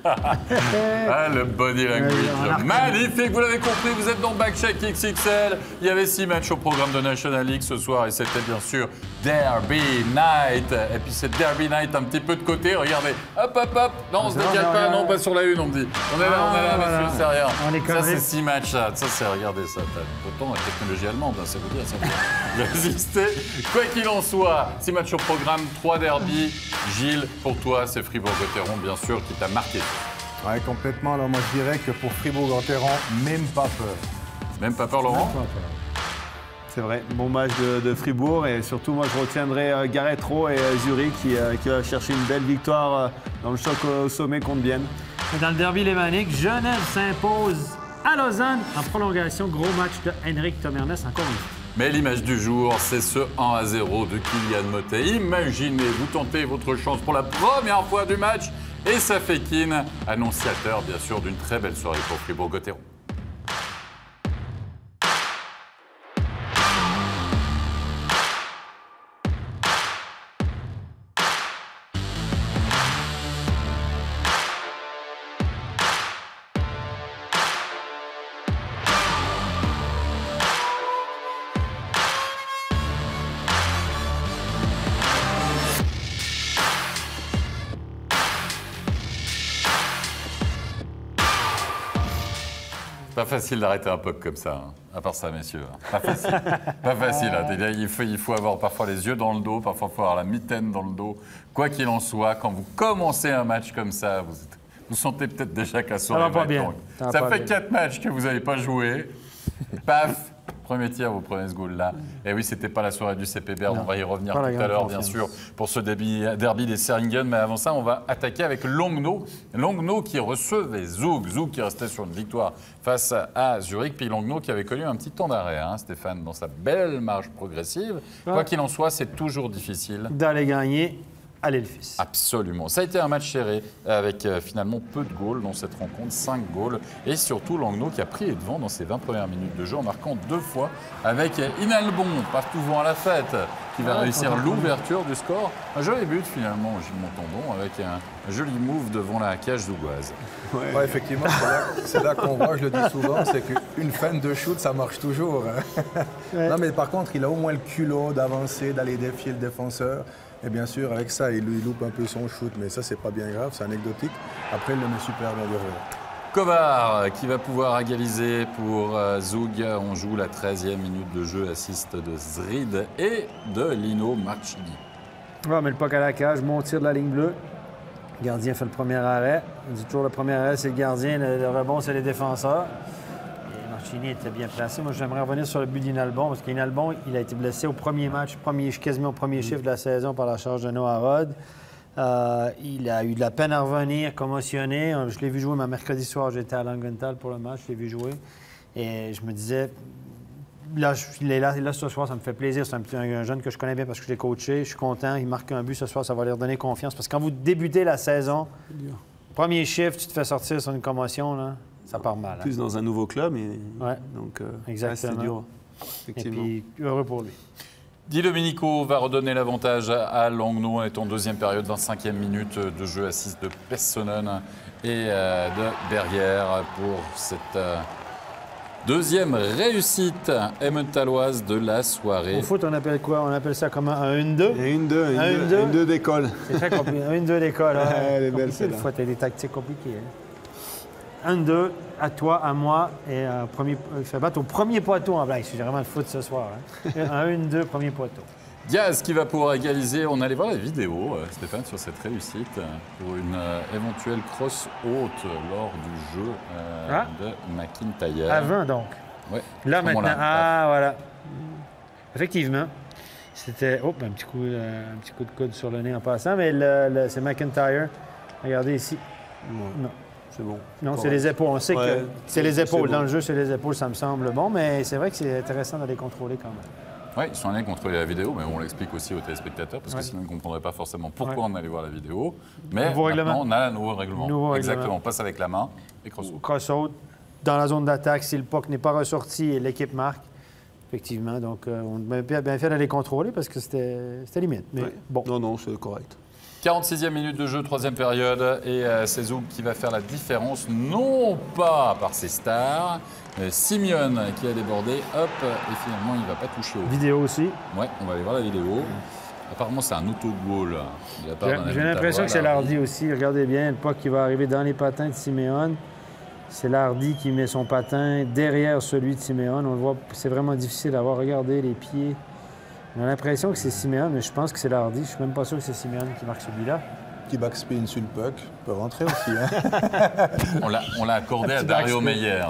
Ah, le body language. Magnifique, vous l'avez compris, vous êtes dans Backcheck XXL. Il y avait 6 matchs au programme de National League ce soir et c'était bien sûr Derby Night. Et puis c'est Derby Night un petit peu de côté, regardez. Hop, hop, hop. Non, on se décale pas, non, pas sur la une, on me dit. On est là, messieurs, c'est rien. Ça, c'est 6 matchs, ça. Ça, c'est, regardez ça. Pourtant, la technologie allemande, ça veut dire, ça peut résister. Quoi qu'il en soit, 6 matchs au programme, 3 derbies. Gilles, pour toi, c'est Fribourg-Gotteron, bien sûr, qui t'a marqué. Ouais, complètement. Alors, moi, je dirais que pour Fribourg-Gotteron, même pas peur. Même pas peur, Laurent? C'est vrai, bon match de Fribourg et surtout moi je retiendrai Gareth Rowe et Zurich qui va chercher une belle victoire dans le choc au sommet contre Vienne. Dans le derby lémanique, Genève s'impose à Lausanne en prolongation. Gros match de Henrik Tomernes encore une fois. Mais l'image du jour, c'est ce 1-0 de Kylian Motet. Imaginez, vous tentez votre chance pour la première fois du match et ça fait Keane, annonciateur bien sûr d'une très belle soirée pour Fribourg-Gotteron. Pas facile d'arrêter un puck comme ça, hein. À part ça, messieurs. Pas facile. Pas facile. Hein. Il faut avoir parfois les yeux dans le dos, parfois il faut avoir la mitaine dans le dos. Quoi qu'il en soit, quand vous commencez un match comme ça, vous sentez peut-être déjà que la soirée va pas bien. Ça fait 4 matchs que vous n'avez pas joué. Paf! Premier tir, vous prenez ce goal-là. Et oui, c'était pas la soirée du CP Berne. On va y revenir tout à l'heure, bien sûr, pour ce derby des Seringen. Mais avant ça, on va attaquer avec Langnau. Langnau qui recevait Zug. Zug qui restait sur une victoire face à Zurich. Puis Langnau qui avait connu un petit temps d'arrêt, hein, Stéphane, dans sa belle marche progressive. Quoi qu'il en soit, c'est toujours difficile d'aller gagner à l'Elfis. Absolument. Ça a été un match serré avec finalement peu de goals dans cette rencontre, 5 goals. Et surtout Langnau qui a pris les devants dans ses 20 premières minutes de jeu en marquant 2 fois avec Inalbon, partout vent à la fête, qui va réussir l'ouverture du score. Un joli but finalement, Gilles Montandon, avec un joli move devant la cage zougoise. Ouais, effectivement, c'est là qu'on voit, je le dis souvent, c'est qu'une fin de shoot, ça marche toujours. Hein. Non, mais par contre, il a au moins le culot d'avancer, d'aller défier le défenseur. Et bien sûr, avec ça, il loupe un peu son shoot, mais ça, c'est pas bien grave, c'est anecdotique. Après, il le met super bien derrière. Kovar qui va pouvoir égaliser pour Zug. On joue la 13e minute de jeu, assist de Zrid et de Lino Marchini. On va mettre le puck à la cage, mon tir de la ligne bleue. Le gardien fait le premier arrêt. On dit toujours le premier arrêt, c'est le gardien, le rebond, c'est les défenseurs. Marchini était bien placé. Moi, j'aimerais revenir sur le but d'Inalbon, parce qu'Inalbon, il a été blessé au premier match, quasiment au premier chiffre de la saison par la charge de Noah Rod. Il a eu de la peine à revenir, commotionné. Je l'ai vu jouer, mais mercredi soir, j'étais à Langenthal pour le match, je l'ai vu jouer. Et je me disais, là, il est là ce soir, ça me fait plaisir. C'est un jeune que je connais bien parce que je l'ai coaché. Je suis content, il marque un but ce soir, ça va leur donner confiance. Parce que quand vous débutez la saison, premier chiffre, tu te fais sortir sur une commotion, là. Ça part mal. Plus dans un nouveau club, donc exactement. c'est dur. Effectivement. Et puis, heureux pour lui. Di Domenico va redonner l'avantage à Langnau. On est en deuxième période, 25e minute de jeu, assist de Pessonen et de Berrière pour cette deuxième réussite emmentalloise de la soirée. Au foot, on appelle quoi? On appelle ça comment? Un 1-2? Un 1-2 d'école. C'est très compliqué. Un 1-2 d'école. Hein? Elle est belle, celle-là. Des fois, tu as des tactiques compliquées. Hein? 1-2, à toi, à moi, et il fait battre au premier poteau en blague. C'est vraiment le foot ce soir. Hein? Un 1-2, premier poteau. Diaz qui va pouvoir égaliser. On allait voir la vidéo, Stéphane, sur cette réussite pour une éventuelle crosse haute lors du jeu de McIntyre. Avant, donc. Ouais, là, maintenant. Voilà. Effectivement. C'était... Oh, un petit coup de coude sur le nez en passant, mais c'est McIntyre. Regardez ici. Non. C'est bon. Non, c'est les épaules. On sait que c'est les épaules. Dans le jeu, c'est les épaules, ça me semble bon, mais c'est vrai que c'est intéressant de les contrôler quand même. Oui, ils sont allés contrôler la vidéo, mais on l'explique aussi aux téléspectateurs, parce que sinon ils ne comprendraient pas forcément pourquoi on allait voir la vidéo. Mais maintenant, on a un nouveau règlement. Exactement, on passe avec la main et cross-out. Cross-out, dans la zone d'attaque, si le puck n'est pas ressorti et l'équipe marque, effectivement. Donc, on a bien fait d'aller contrôler parce que c'était limite. Mais bon. Non, c'est correct. 46e minute de jeu, 3e période, et c'est Zug qui va faire la différence, non pas par ses stars, Simeone qui a débordé, hop, et finalement il ne va pas toucher au. Vidéo aussi. Ouais, on va aller voir la vidéo. Apparemment c'est un autogol. J'ai l'impression que c'est Lardy aussi, regardez bien, le puck qui va arriver dans les patins de Simeone. C'est Lardy qui met son patin derrière celui de Simeone. On le voit, c'est vraiment difficile à voir, regardez les pieds. On a l'impression que c'est Simeone, mais je pense que c'est Lardy. Je ne suis même pas sûr que c'est Simeone qui marque celui-là. Qui backspin sur le puck peut rentrer aussi. Hein. On l'a accordé à Dario Meyer.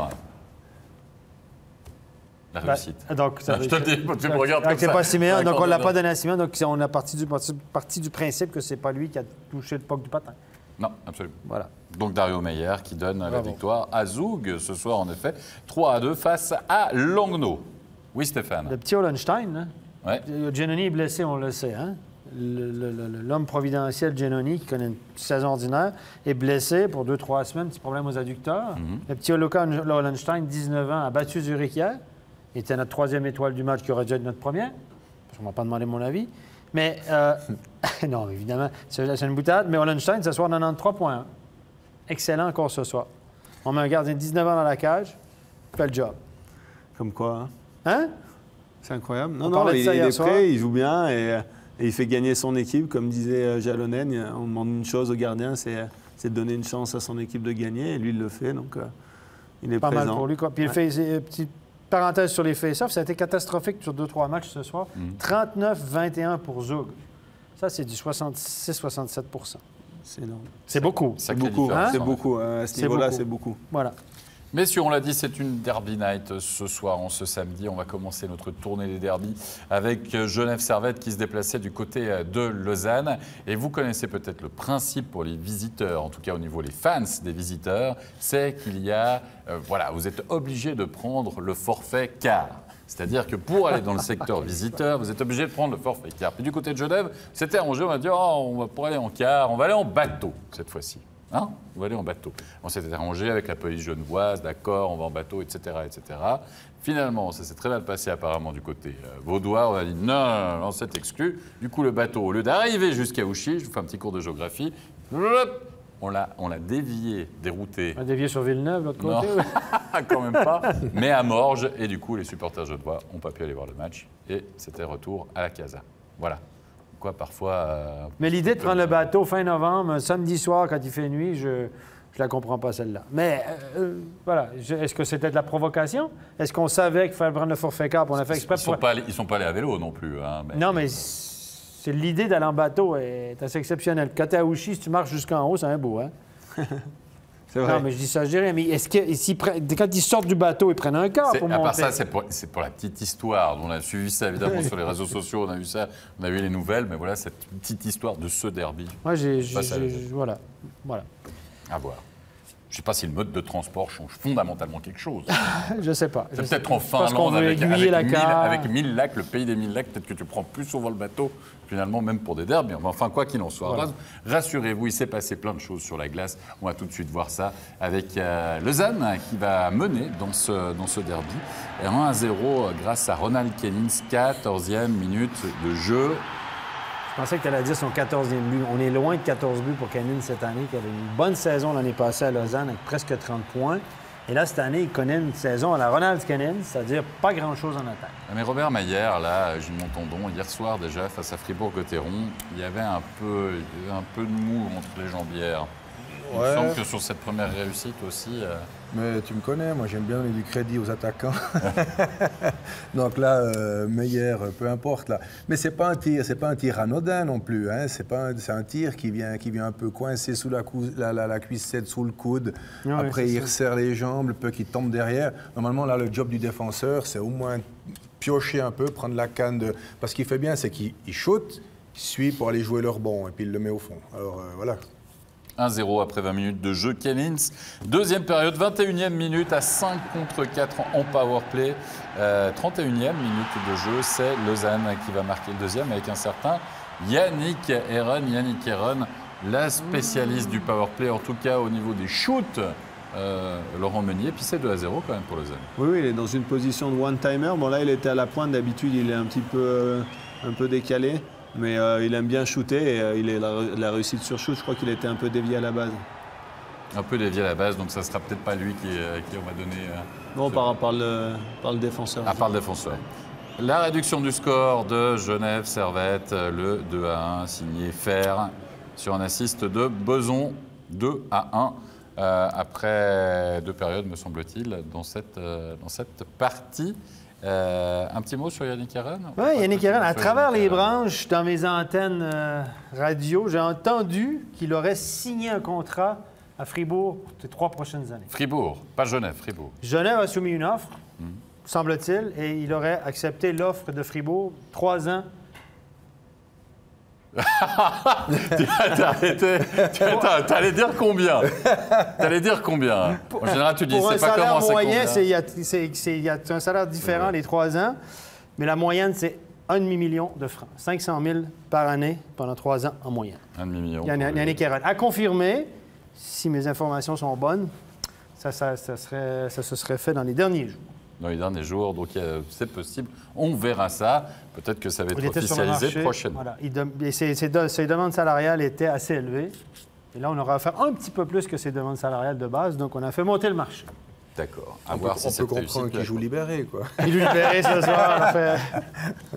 La réussite. Donc, ça, je te le dis, tu me regardes comme ça. C'est pas Simeone, donc on ne l'a pas donné à Simeone. Donc on a parti du principe que c'est pas lui qui a touché le puck du patin. Non, absolument. Voilà. Donc Dario Meyer qui donne la victoire à Zug ce soir, en effet. 3-2 face à Langnau. Oui, Stéphane. Le petit Hollenstein, hein? Ouais. Giannoni est blessé, on le sait. Hein? L'homme providentiel Giannoni, qui connaît une saison ordinaire, est blessé pour 2-3 semaines, petit problème aux adducteurs. Le petit Hollenstein, 19 ans, a battu Zurich hier. Il était notre 3e étoile du match qui aurait dû être notre première. Je ne m'en pas demandé mon avis. Mais, non, évidemment, c'est une boutade. Mais Hollenstein, ce soir, 93 points. Excellent encore ce soir. On met un gardien de 19 ans dans la cage, fait le job. Comme quoi, Hein? C'est incroyable. On Non, parlait de il ça hier est soir. prêt, il joue bien et il fait gagner son équipe. Comme disait Jalonen, on demande une chose au gardien, c'est de donner une chance à son équipe de gagner. Et lui, il le fait, donc il est Pas présent. mal pour lui, quoi. Puis, petite parenthèse sur les face-offs, ça a été catastrophique sur 2-3 matchs ce soir. 39-21 pour Zug. Ça, c'est du 66-67 %. C'est énorme. C'est beaucoup. C'est beaucoup. Hein? C'est beaucoup. À ce niveau-là, c'est beaucoup. Voilà. Messieurs, on l'a dit, c'est une derby night ce soir, ce samedi. On va commencer notre tournée des derbies avec Genève Servette qui se déplaçait du côté de Lausanne. Et vous connaissez peut-être le principe pour les visiteurs, en tout cas au niveau des fans des visiteurs, c'est qu'il y a, voilà, vous êtes obligé de prendre le forfait quart. C'est-à-dire que pour aller dans le secteur visiteur, vous êtes obligé de prendre le forfait quart. Puis du côté de Genève, c'était arrangé, on va dire, oh, on va pour aller en quart, on va aller en bateau cette fois-ci. Hein, on va aller en bateau. On s'était arrangé avec la police genevoise, d'accord, on va en bateau, etc., etc. Finalement, ça s'est très mal passé apparemment du côté vaudois. On a dit non, c'est exclu. Du coup, le bateau, au lieu d'arriver jusqu'à Ouchy, je vous fais un petit cours de géographie, on l'a dévié, dérouté. On a dévié sur Villeneuve, l'autre Non, côté. quand même pas, mais à Morges. Et du coup, les supporters genevois n'ont pas pu aller voir le match. Et c'était retour à la Casa. Voilà. Quoi, parfois. Mais l'idée de prendre le bateau fin novembre, samedi soir, quand il fait nuit, je la comprends pas, celle-là. Mais, voilà. Est-ce que c'était de la provocation? Est-ce qu'on savait qu'il fallait prendre le forfait quart? On a fait exprès pour... Ils sont pas allés à vélo non plus. Hein, mais... Non, mais c'est l'idée d'aller en bateau est assez exceptionnelle. Quand tu es à Ouchy, si tu marches jusqu'en haut, c'est un beau, hein? C'est vrai. Non, mais je dis ça, je dirais. Mais est-ce que quand ils sortent du bateau, ils prennent un quart pour À part monter? ça, c'est pour la petite histoire. On a suivi ça évidemment sur les réseaux sociaux, on a vu ça, on a vu les nouvelles, mais voilà cette petite histoire de ce derby. Moi, voilà. À voir. Je ne sais pas si le mode de transport change fondamentalement quelque chose. Je sais pas. C'est peut-être en Parce qu'on Finlande, veut aiguiller la carte. avec 1000 lacs, le pays des 1000 lacs, peut-être que tu prends plus souvent le bateau, finalement, même pour des derbys. Enfin, quoi qu'il en soit. Voilà. Rassurez-vous, il s'est passé plein de choses sur la glace. On va tout de suite voir ça avec Lausanne qui va mener dans ce derby. 1-0 grâce à Ronald Kennins, 14e minute de jeu. Je pensais que tu allais dire son 14e but. On est loin de 14 buts pour Kennins cette année, qui avait une bonne saison l'année passée à Lausanne avec presque 30 points. Et là, cette année, il connaît une saison à la Ronald Kennins, c'est-à-dire pas grand-chose en attaque. Mais Robert Maillère, là, Gilles Montandon, hier soir déjà, face à Fribourg-Gotteron, il y avait un peu de mou entre les jambières. Il me semble que sur cette première réussite aussi... Mais tu me connais, moi j'aime bien donner du crédit aux attaquants. Donc là, Meyer, peu importe là. Mais c'est pas un tir anodin non plus. Hein. C'est un tir qui vient un peu coincer sous la cuissette, sous le coude. Ouais, après, il resserre les jambes, le peu qui tombe derrière. Normalement, là, le job du défenseur, c'est au moins piocher un peu, prendre la canne Parce qu'il fait bien, c'est qu'il shoot, il suit pour aller jouer le rebond et puis il le met au fond. Alors voilà. 1-0 après 20 minutes de jeu. Kennins, deuxième période, 21e minute à 5 contre 4 en power play. 31e minute de jeu, c'est Lausanne qui va marquer le deuxième avec un certain Yannick Heron. Yannick Heron, la spécialiste du power play, en tout cas au niveau des shoots. Laurent Meunier, puis c'est 2-0 quand même pour Lausanne. Oui, il est dans une position de one-timer. Bon, là, il était à la pointe. D'habitude, il est un peu décalé. Mais il aime bien shooter et il a réussi sur shoot. Je crois qu'il a été un peu dévié à la base. Un peu dévié à la base, donc ça sera peut-être pas lui qui on va donner. Non, par le défenseur. Par le défenseur. La réduction du score de Genève Servette, le 2-1, signé Fer, sur un assist de Beson, 2-1. Après 2 périodes, me semble-t-il, dans cette partie. Un petit mot sur Yannick Aaron? Oui, Yannick Aaron, à travers les branches, dans mes antennes radio, j'ai entendu qu'il aurait signé un contrat à Fribourg pour les 3 prochaines années. Fribourg, pas Genève, Fribourg. Genève a soumis une offre, semble-t-il, et il aurait accepté l'offre de Fribourg, 3 ans. T'allais dire combien? T'allais dire combien? En général, tu dis, pour c'est pas un salaire comment, c'est moyen, combien. il y a un salaire différent les 3 ans, mais la moyenne, c'est 1,5 million de francs. 500 000 par année pendant 3 ans en moyenne. 1,5 million. Yannick Aaron. À confirmer, si mes informations sont bonnes, ça se serait fait dans les derniers jours. Dans les derniers jours, donc c'est possible. On verra ça. Peut-être que ça va être Il était sur le officialisé marché. prochainement. Voilà. Ses demandes salariales étaient assez élevées. Et là, on aura offert un petit peu plus que ses demandes salariales de base. Donc, on a fait monter le marché. D'accord. On peut comprendre qu'il joue libéré, quoi. Il joue libéré ce soir. On a fait...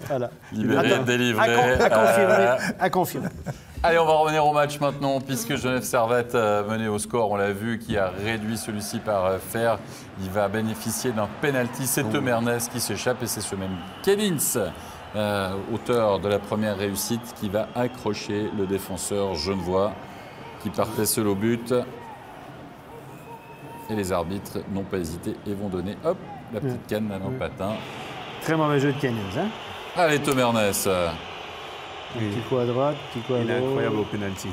Voilà. Libéré, délivré. À confirmer. Allez, on va revenir au match maintenant, puisque Genève Servette menait au score, on l'a vu, qui a réduit celui-ci par Fer. Il va bénéficier d'un penalty. C'est Temernes qui s'échappe et c'est ce même Kellins, auteur de la première réussite, qui va accrocher le défenseur genevois qui partait seul au but. Et les arbitres n'ont pas hésité et vont donner, hop, la petite canne dans le patin. Très mauvais jeu de Kellins, hein? Allez, Temernes. Petit coup à droite, petit coup à Il est gauche. incroyable au penalty.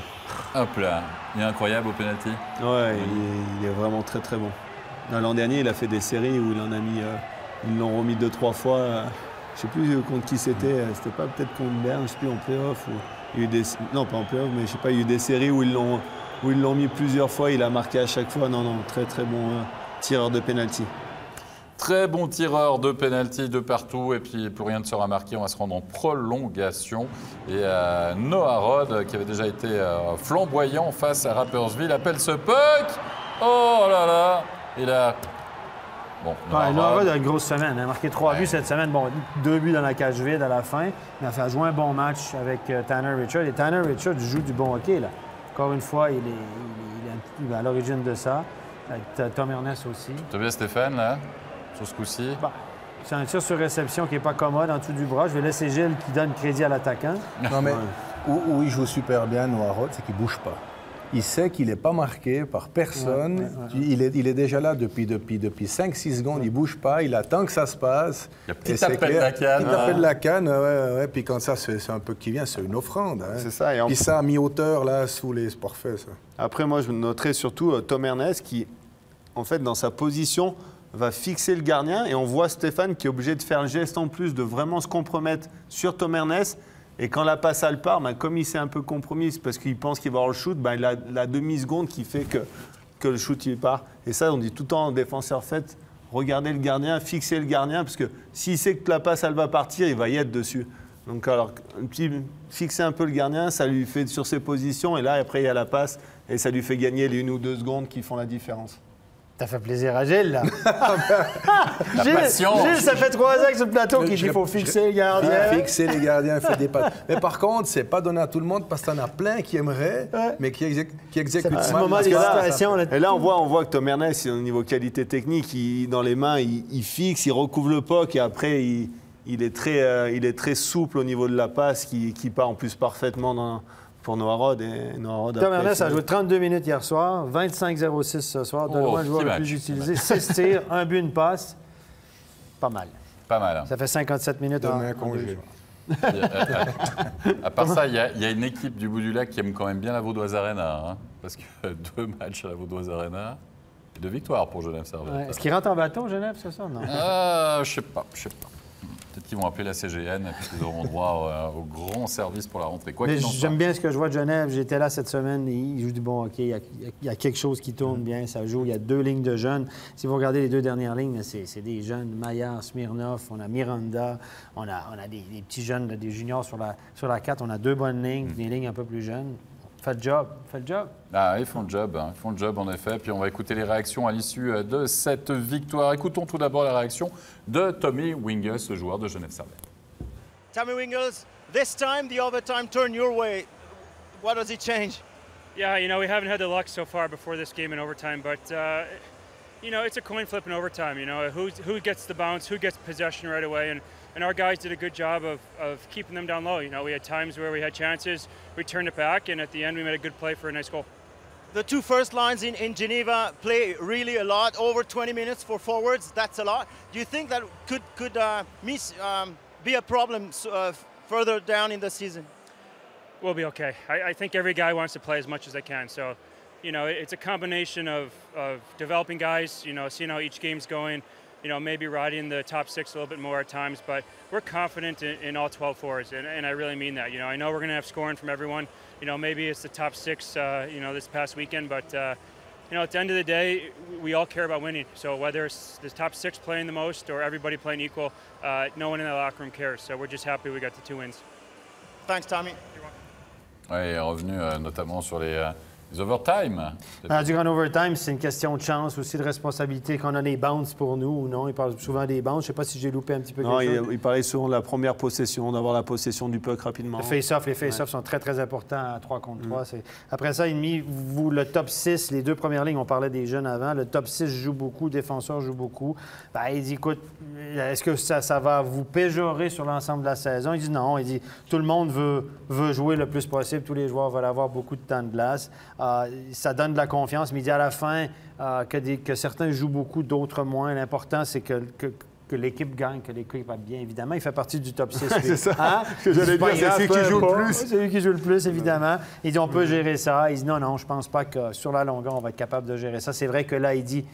Hop là, il est incroyable au penalty. Ouais, il est vraiment très très bon. L'an dernier, il a fait des séries où il en a mis, ils l'ont remis 2-3 fois. Je sais plus contre qui c'était. C'était pas peut-être contre Berne, je sais plus en playoff. Il y a eu non, pas en playoff, mais je sais pas. Il y a eu des séries où ils l'ont mis plusieurs fois. Il a marqué à chaque fois. Non, très très bon tireur de penalty. Très bon tireur de penalty de partout. Et puis, plus rien ne sera marqué, on va se rendre en prolongation. Et Noah Rod, qui avait déjà été flamboyant face à Rapperswil, appelle ce puck. Oh là là. Il a... Bon, Noah Rod a une grosse semaine. Il a marqué 3 buts cette semaine. Bon, 2 buts dans la cage vide à la fin. Il a fait jouer un bon match avec Tanner Richard. Et Tanner Richard joue du bon hockey, là. Encore une fois, il est à l'origine de ça. Avec Tom Ernest aussi. Tu as vu Stéphane, là, sur ce coup-ci? Bah, c'est un tir sur réception qui n'est pas commode en dessous du bras. Je vais laisser Gilles qui donne crédit à l'attaquant. Non, mais où il joue super bien, Noah Rod, c'est qu'il ne bouge pas. Il sait qu'il n'est pas marqué par personne. Il est déjà là depuis 5-6 secondes. Il ne bouge pas. Il attend que ça se passe. Il y a petit appel de la canne. Petit appel de la canne, ouais. Puis quand ça, c'est un peu qui vient, c'est une offrande. Hein. C'est ça. Et puis ça, à mi-hauteur, là, sous les parfaits, ça. Après, moi, je noterais surtout Tom Ernest qui, en fait, dans sa position, va fixer le gardien. Et on voit Stéphane qui est obligé de faire le geste en plus, de vraiment se compromettre sur Tom Ernest. Et quand la passe elle part, comme il s'est un peu compromis parce qu'il pense qu'il va avoir le shoot, il a la demi-seconde qui fait que le shoot il part. Et ça, on dit tout le temps en défenseur fait, regardez le gardien, fixez le gardien, parce que s'il sait que la passe elle va partir, il va y être dessus. Donc alors, fixer un peu le gardien, ça lui fait sur ses positions, et là après il y a la passe, et ça lui fait gagner les 1 ou 2 secondes qui font la différence. Ça fait plaisir à Gilles, là. Passion. Gilles, ça fait 3 ans que sur le plateau qu'il faut fixer les gardiens. Fixer les gardiens, faire des passes. Mais par contre, c'est pas donné à tout le monde parce qu'il y en a plein qui aimeraient, mais qui exécutent C'est mal. un moment d'hésitation. Et là, on voit que Tom Ernest, au niveau qualité technique, dans les mains, il fixe, il recouvre le puck et après, il est très souple au niveau de la passe qui part en plus parfaitement pour Noah Rod. Tom Ernest a joué 32 minutes hier soir, 25-06 ce soir. De loin, le joueur le plus utilisé. 6 tirs, 1 but, une passe. Pas mal. Pas mal. Ça fait 57 minutes Demain, congé. À part ça, il y a une équipe du bout du lac qui aime quand même bien la Vaudoise Arena. Hein, parce que 2 matchs à la Vaudoise Arena, 2 victoires pour Genève Servette. Ouais. Est-ce qu'il rentre en bateau, Genève, c'est ça? Non. Je sais pas. Peut-être qu'ils vont appeler la CGN et puis ils auront droit au grand service pour la rentrée. Quoi qu'il en soit. J'aime bien ce que je vois de Genève. J'étais là cette semaine. Ils jouent du bon hockey. Il y a quelque chose qui tourne bien. Ça joue. Il y a 2 lignes de jeunes. Si vous regardez les 2 dernières lignes, c'est des jeunes. Maillard, Smirnov, on a Miranda. On a des petits jeunes, des juniors sur la 4. On a 2 bonnes lignes, des lignes un peu plus jeunes. Faites le job. Faites le job. Ah, ils font le job. Ils font le job, en effet. Puis on va écouter les réactions à l'issue de cette victoire. Écoutons tout d'abord la réaction de Tommy Winges, le joueur de Genève Servette. Tommy Winges, this time the overtime turned your way. What does it change? Yeah, we haven't had the luck so far before this game in overtime, but it's a coin flip in overtime. Who gets the bounce, who gets possession right away, and our guys did a good job of keeping them down low. We had times where we had chances, we turned it back, and at the end we made a good play for a nice goal. The 2 first lines in Geneva play really a lot, over 20 minutes for forwards. That's a lot. Do you think that could be a problem further down in the season? We'll be okay. I think every guy wants to play as much as they can. So, it's a combination of developing guys, seeing how each game's going, maybe riding the top 6 a little bit more at times. But we're confident in all 12 forwards, and I really mean that. I know we're going to have scoring from everyone. Maybe it's the top 6, this past weekend, but at the end of the day, we all care about winning. So whether it's the top 6 playing the most or everybody playing equal, no one in the locker room cares. So we're just happy we got the 2 wins. Thanks, Tommy. Oui, il est revenu notamment sur les overtime. Durant l'overtime, c'est une question de chance, aussi de responsabilité, qu'on a des bounces pour nous ou non. Il parle souvent des bounces. Je ne sais pas si j'ai loupé un petit peu quelque chose. Il parlait souvent de la première possession, d'avoir la possession du puck rapidement. Les face-offs sont très, très importants à 3 contre 3. Après ça, le top 6, les 2 premières lignes, on parlait des jeunes avant, le top 6 joue beaucoup, le défenseur joue beaucoup. Il dit, écoute, est-ce que ça va vous péjorer sur l'ensemble de la saison? Il dit non. Il dit, tout le monde veut jouer le plus possible. Tous les joueurs veulent avoir beaucoup de temps de glace. Ça donne de la confiance, mais il dit à la fin que certains jouent beaucoup, d'autres moins. L'important, c'est que l'équipe gagne, que l'équipe va bien, évidemment. Il fait partie du top 6. C'est ça que j'allais dire, c'est celui qui joue le plus. C'est lui qui joue le plus, évidemment. Il dit, on peut gérer ça. Il dit, non, je pense pas que sur la longueur, on va être capable de gérer ça. C'est vrai que là, il dit,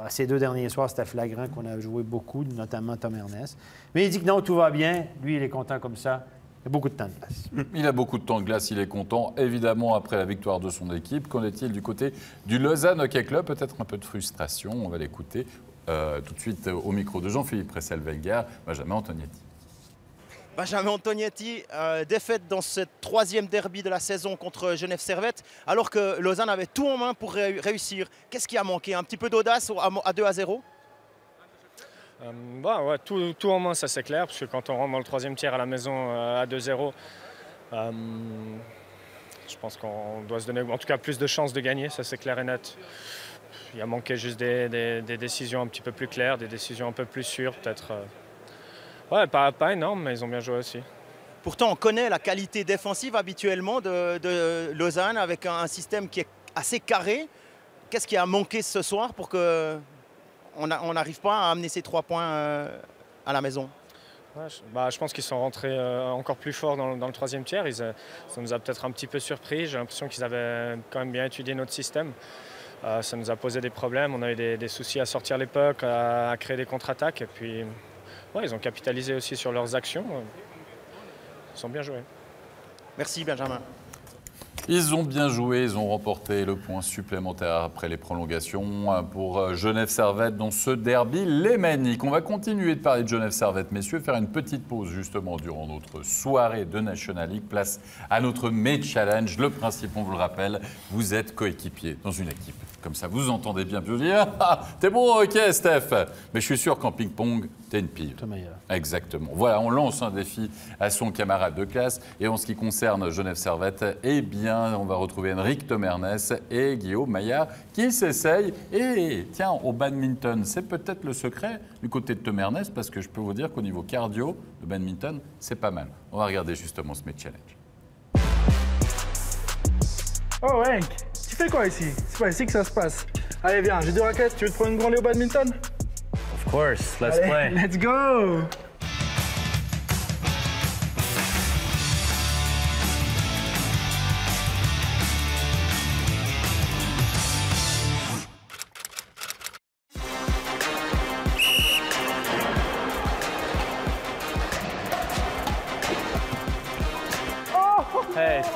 ces 2 derniers soirs, c'était flagrant qu'on a joué beaucoup, notamment Tom Ernest. Mais il dit que non, tout va bien. Lui, il est content comme ça. Il a beaucoup de temps de glace. Il a beaucoup de temps de glace, il est content. Évidemment, après la victoire de son équipe, qu'en est-il du côté du Lausanne Hockey Club? Peut-être un peu de frustration, on va l'écouter tout de suite au micro de Jean-Philippe Pressel-Wenger, Benjamin Antonieti. Benjamin Antonieti, défaite dans ce 3e derby de la saison contre Genève Servette, alors que Lausanne avait tout en main pour réussir. Qu'est-ce qui a manqué? Un petit peu d'audace à 2-0? Ouais, tout en main, ça c'est clair, parce que quand on rentre dans le 3e tiers à la maison à 2-0, je pense qu'on doit se donner en tout cas plus de chances de gagner, ça c'est clair et net. Il a manqué juste des décisions un petit peu plus claires, des décisions un peu plus sûres, peut-être. Ouais, pas énorme, mais ils ont bien joué aussi. Pourtant, on connaît la qualité défensive habituellement de Lausanne avec un système qui est assez carré. Qu'est-ce qui a manqué ce soir pour que on n'arrive pas à amener ces 3 points à la maison? Ouais, je pense qu'ils sont rentrés encore plus forts dans le 3e tiers. Ça nous a peut-être un petit peu surpris. J'ai l'impression qu'ils avaient quand même bien étudié notre système. Ça nous a posé des problèmes. On a eu des soucis à sortir les pucks, à créer des contre-attaques. Et puis, ils ont capitalisé aussi sur leurs actions. Ils ont bien joué. Merci Benjamin. Ils ont bien joué, ils ont remporté le point supplémentaire après les prolongations pour Genève Servette dans ce derby lémanique. On va continuer de parler de Genève Servette, messieurs, faire une petite pause justement durant notre soirée de National League. Place à notre May Challenge. Le principe, on vous le rappelle, vous êtes coéquipier dans une équipe. Comme ça, vous entendez bien, puis vous dites « Ah, t'es bon, ok, Steph, mais je suis sûr qu'en ping-pong, t'es une pile. » Exactement. Voilà, on lance un défi à son camarade de classe. Et en ce qui concerne Genève Servette, eh bien, on va retrouver Henrik Tomernes et Guillaume Maillard qui s'essayent. Et tiens, au badminton, c'est peut-être le secret du côté de Tomernes, parce que je peux vous dire qu'au niveau cardio, le badminton, c'est pas mal. On va regarder justement ce May Challenge. Oh Hank, tu fais quoi ici? C'est pas ici que ça se passe. Allez viens, j'ai 2 raquettes, tu veux te prendre une branlée au badminton? Of course, let's play. Let's go!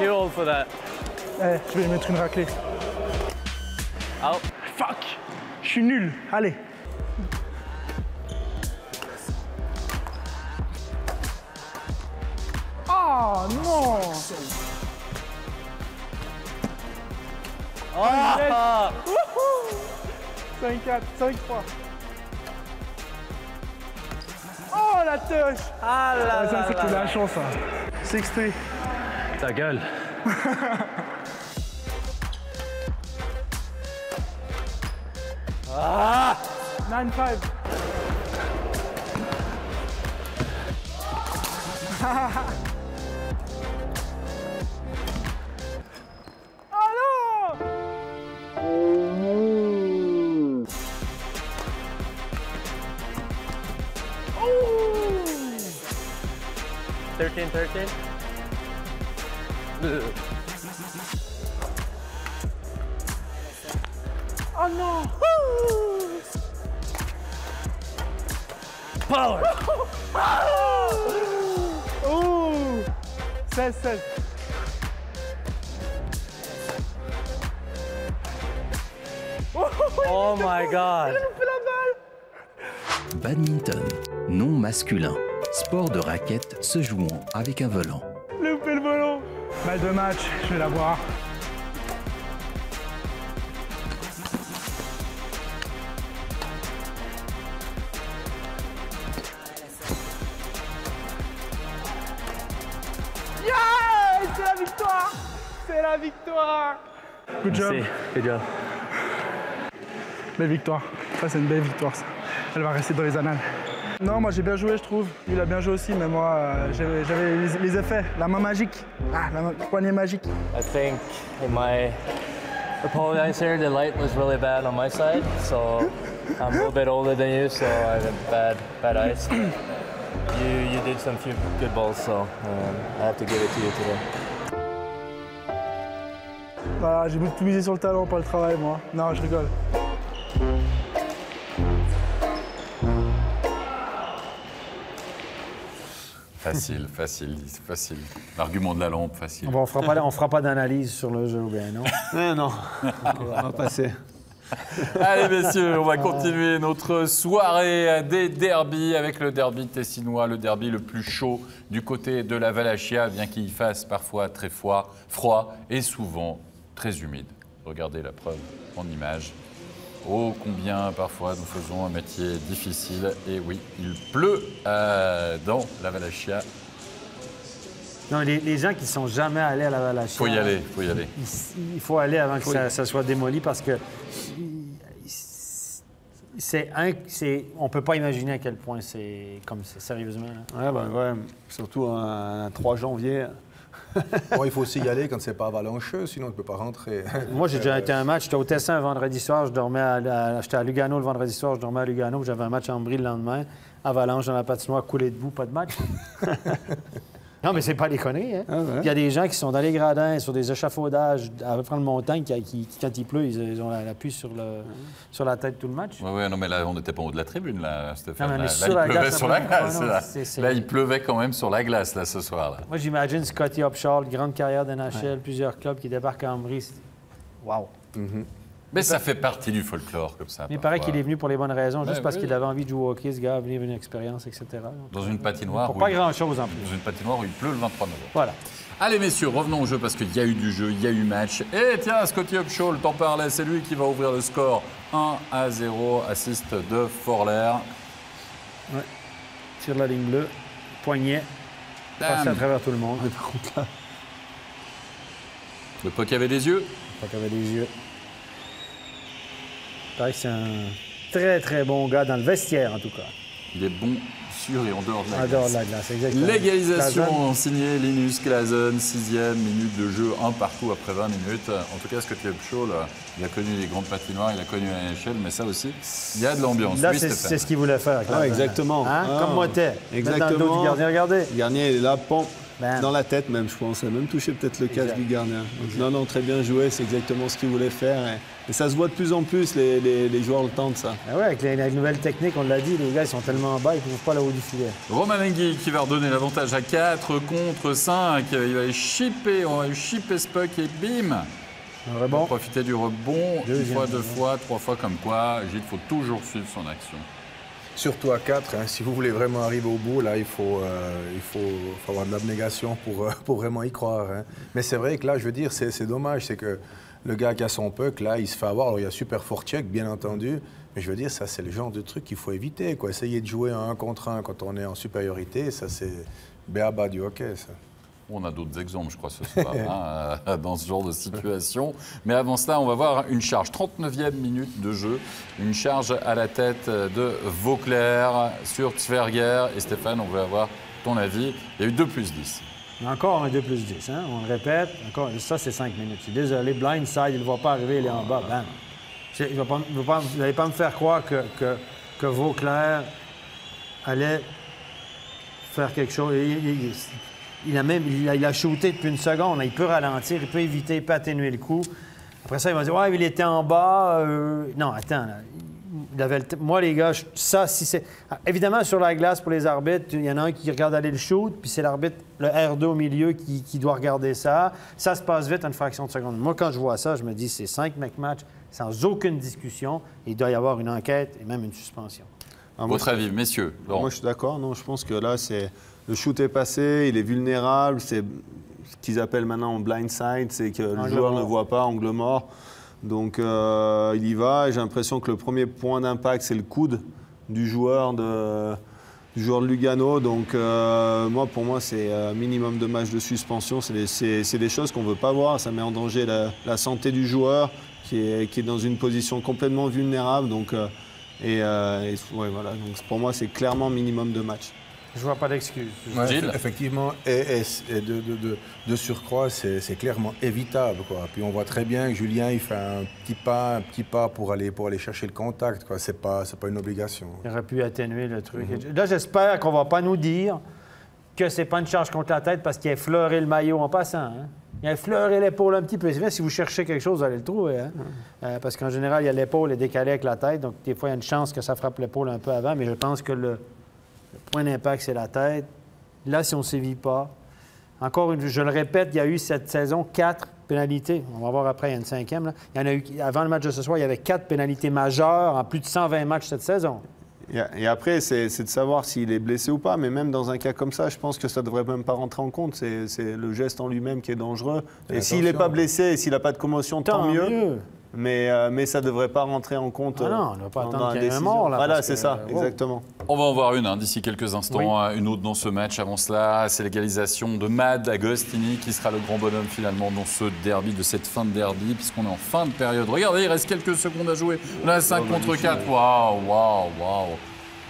too old for that. Eh, je vais lui mettre une raclée. Out. Fuck! Je suis nul. Allez. Oh non! Ah! 5-4, 5-3. Oh la touche! Ah là Ça, là c'est là de là. la chance, ça. 6-3. Ta gueule. Ah! 9-5. Oh non! 13-13. Ugh. Oh non! Power. Oh! 16-16. Oh my God. Badminton, non masculin. Sport de raquette se jouant avec un volant. Loupé le volant. Balle de match, je vais la voir. Yeah! C'est la victoire! C'est la victoire! Good job. See. Good job. Belle victoire. Ça, c'est une belle victoire, ça. Elle va rester dans les annales. Non, moi j'ai bien joué, je trouve. Lui, il a bien joué aussi, mais moi, j'avais les effets. La main magique. Ah, la poignée magique. I think in my opponent's here, the light was really bad on my side, so I'm a little bit older than you, so I have bad eyes. You did some few good balls, so I have to give it to you today. Voilà, j'ai tout misé sur le talent, pas le travail, moi. Non, je rigole. Facile, facile, facile. L'argument de la lampe, facile. Bon, on fera pas d'analyse sur le jeu, ou bien non? Non, on va passer. Allez messieurs, on va continuer notre soirée des derbies avec le derby tessinois, le derby le plus chaud du côté de la Valachia, bien qu'il fasse parfois très froid et souvent très humide. Regardez la preuve en images. Oh, combien parfois nous faisons un métier difficile. Et oui, il pleut dans la Valachia. Non, les gens qui ne sont jamais allés à la Valachia... Faut y aller, faut y aller. Il faut aller avant que ça soit démoli parce que on ne peut pas imaginer à quel point c'est comme ça, sérieusement. Là. Ouais, surtout un 3 janvier. Bon, il faut aussi y aller quand c'est pas avalancheux, sinon on ne peut pas rentrer. Moi, j'ai déjà été à un match. J'étais au Tessin un vendredi soir. J'étais à Lugano le vendredi soir. Je dormais à Lugano. J'avais un match à Ambry le lendemain. Avalanche dans la patinoire, coulé debout, pas de match. Non, mais c'est pas des conneries. Hein? Ah ouais. Il y a des gens qui sont dans les gradins, sur des échafaudages, à prendre montagne, qui, quand il pleut, ils ont l'appui sur la tête tout le match. Oui, non, mais là, on n'était pas en haut de la tribune, là, Stéphane. Non, là, il pleuvait sur la glace. Là, il pleuvait quand même sur la glace, là, ce soir. Là. Moi, j'imagine Scotty Upshall, grande carrière d'NHL, plusieurs clubs qui débarquent à Ambry. Wow. Mm-hmm. Mais ça fait partie du folklore, comme ça. Mais il paraît qu'il est venu pour les bonnes raisons, juste parce qu'il avait envie de jouer au hockey, ce gars, venir une expérience, etc. Dans une patinoire. Pour pas grand-chose en plus. Dans une patinoire où il pleut le 23 novembre. Voilà. Allez, messieurs, revenons au jeu parce qu'il y a eu du jeu, il y a eu match. Et tiens, Scotty Upshall, t'en parlais, c'est lui qui va ouvrir le score 1-0, assist de Forler. Ouais. Tire la ligne bleue, poignet, passe à travers tout le monde. Le puck avait des yeux. Le puck avait des yeux. Il paraît que c'est un très, très bon gars dans le vestiaire, en tout cas. Il est bon, sûr et en dehors de la glace. En dehors de la glace, exactement. L'égalisation signée Linus Klasen, 6e minute de jeu, un partout après 20 minutes. En tout cas, Scotty Upshall, il a connu les grandes patinoires, il a connu la NHL, mais ça aussi, il y a de l'ambiance. Là, oui, c'est ce qu'il voulait faire. Ah, exactement. Hein? Comme Motet. Exactement. Dans le dos du gardien, regardez. Le gardien est là, pompe. Dans la tête même, je pense. Il a même touché peut-être le casque du gardien. Donc, non, très bien joué. C'est exactement ce qu'il voulait faire. Et ça se voit de plus en plus, les joueurs le tentent, ça. Ah ouais, avec la nouvelle technique, on l'a dit, les gars, ils sont tellement bas, ils ne trouvent pas le haut du filet. Romanenghi qui va redonner l'avantage à 4 contre 5. Il va aller chipper, on va chipper ce puck et bim. Un rebond. Profiter du rebond, Deuxième une fois, deux rebond. fois, 3 fois comme quoi. Gilles, il faut toujours suivre son action. Surtout à 4, si vous voulez vraiment arriver au bout, là, il faut avoir de l'abnégation pour vraiment y croire. Hein. Mais c'est vrai que là, je veux dire, c'est dommage, c'est que le gars qui a son puck, là, il se fait avoir. Alors, il y a super fort check, bien entendu, mais je veux dire, ça, c'est le genre de truc qu'il faut éviter, quoi. Essayer de jouer un contre 1 quand on est en supériorité, ça, c'est béaba du hockey, ça. On a d'autres exemples, je crois, ce soir, dans ce genre de situation. Mais avant cela, on va voir une charge. 39e minute de jeu. Une charge à la tête de Vauclair sur Zwerger. Et Stéphane, on veut avoir ton avis. Il y a eu 2+10. Encore un 2+10, hein? On le répète. Encore, ça, c'est 5 minutes. Je suis désolé. Blindside, il ne le voit pas arriver, il est en bas. Bam. Vous n'allez pas me faire croire que Vauclair allait faire quelque chose. Il a shooté depuis une seconde. Il peut ralentir, il peut éviter, il peut atténuer le coup. Après ça, il va dire « Ouais, il était en bas. Non, attends. Là. Moi, les gars, ça, si c'est... Évidemment, sur la glace, pour les arbitres, il y en a un qui regarde aller le shoot, puis c'est l'arbitre, le R2 au milieu, qui doit regarder ça. Ça se passe vite en une fraction de seconde. Moi, quand je vois ça, je me dis c'est 5 matchs sans aucune discussion. Il doit y avoir une enquête et même une suspension. Votre avis, messieurs? Laurent. Moi, je suis d'accord. Non, je pense que là, c'est... Le shoot est passé, il est vulnérable, c'est ce qu'ils appellent maintenant blindside, c'est que le joueur ne voit pas, angle mort. Donc il y va, et j'ai l'impression que le premier point d'impact, c'est le coude du joueur de Lugano. Donc pour moi, c'est un minimum de matchs de suspension. C'est des choses qu'on ne veut pas voir, ça met en danger la santé du joueur qui est dans une position complètement vulnérable. Donc, voilà. Donc pour moi, c'est clairement minimum de matchs. Je vois pas d'excuse. Ouais, effectivement, et de surcroît, c'est clairement évitable, quoi. Puis on voit très bien que Julien, il fait un petit pas pour aller chercher le contact, quoi. C'est pas une obligation. Il aurait pu atténuer le truc. Là, j'espère qu'on va pas nous dire que c'est pas une charge contre la tête parce qu'il a effleuré le maillot en passant. Hein? Il a effleuré l'épaule un petit peu. C'est vrai, si vous cherchez quelque chose, vous allez le trouver. Hein? Parce qu'en général, il y a l'épaule est décalée avec la tête, donc des fois, il y a une chance que ça frappe l'épaule un peu avant, mais je pense que le point d'impact, c'est la tête. Là, si on ne sévit pas, je le répète, il y a eu cette saison 4 pénalités. On va voir après, il y a une 5e. Là. Il y en a eu, avant le match de ce soir, il y avait 4 pénalités majeures en plus de 120 matchs cette saison. Et après, c'est de savoir s'il est blessé ou pas. Mais même dans un cas comme ça, je pense que ça ne devrait même pas rentrer en compte. C'est le geste en lui-même qui est dangereux. Et s'il n'est pas blessé et s'il n'a pas de commotion, tant mieux. Mais ça ne devrait pas rentrer en compte. Ah non, on ne va pas attendre qu'il y ait un décision. mort. Là, voilà, c'est ça, exactement. On va en voir une d'ici quelques instants, une autre dans ce match. Avant cela, c'est l'égalisation de Matt Agostini qui sera le grand bonhomme finalement dans ce derby, de cette fin de derby, puisqu'on est en fin de période. Regardez, il reste quelques secondes à jouer. On a 5 contre 4. Waouh.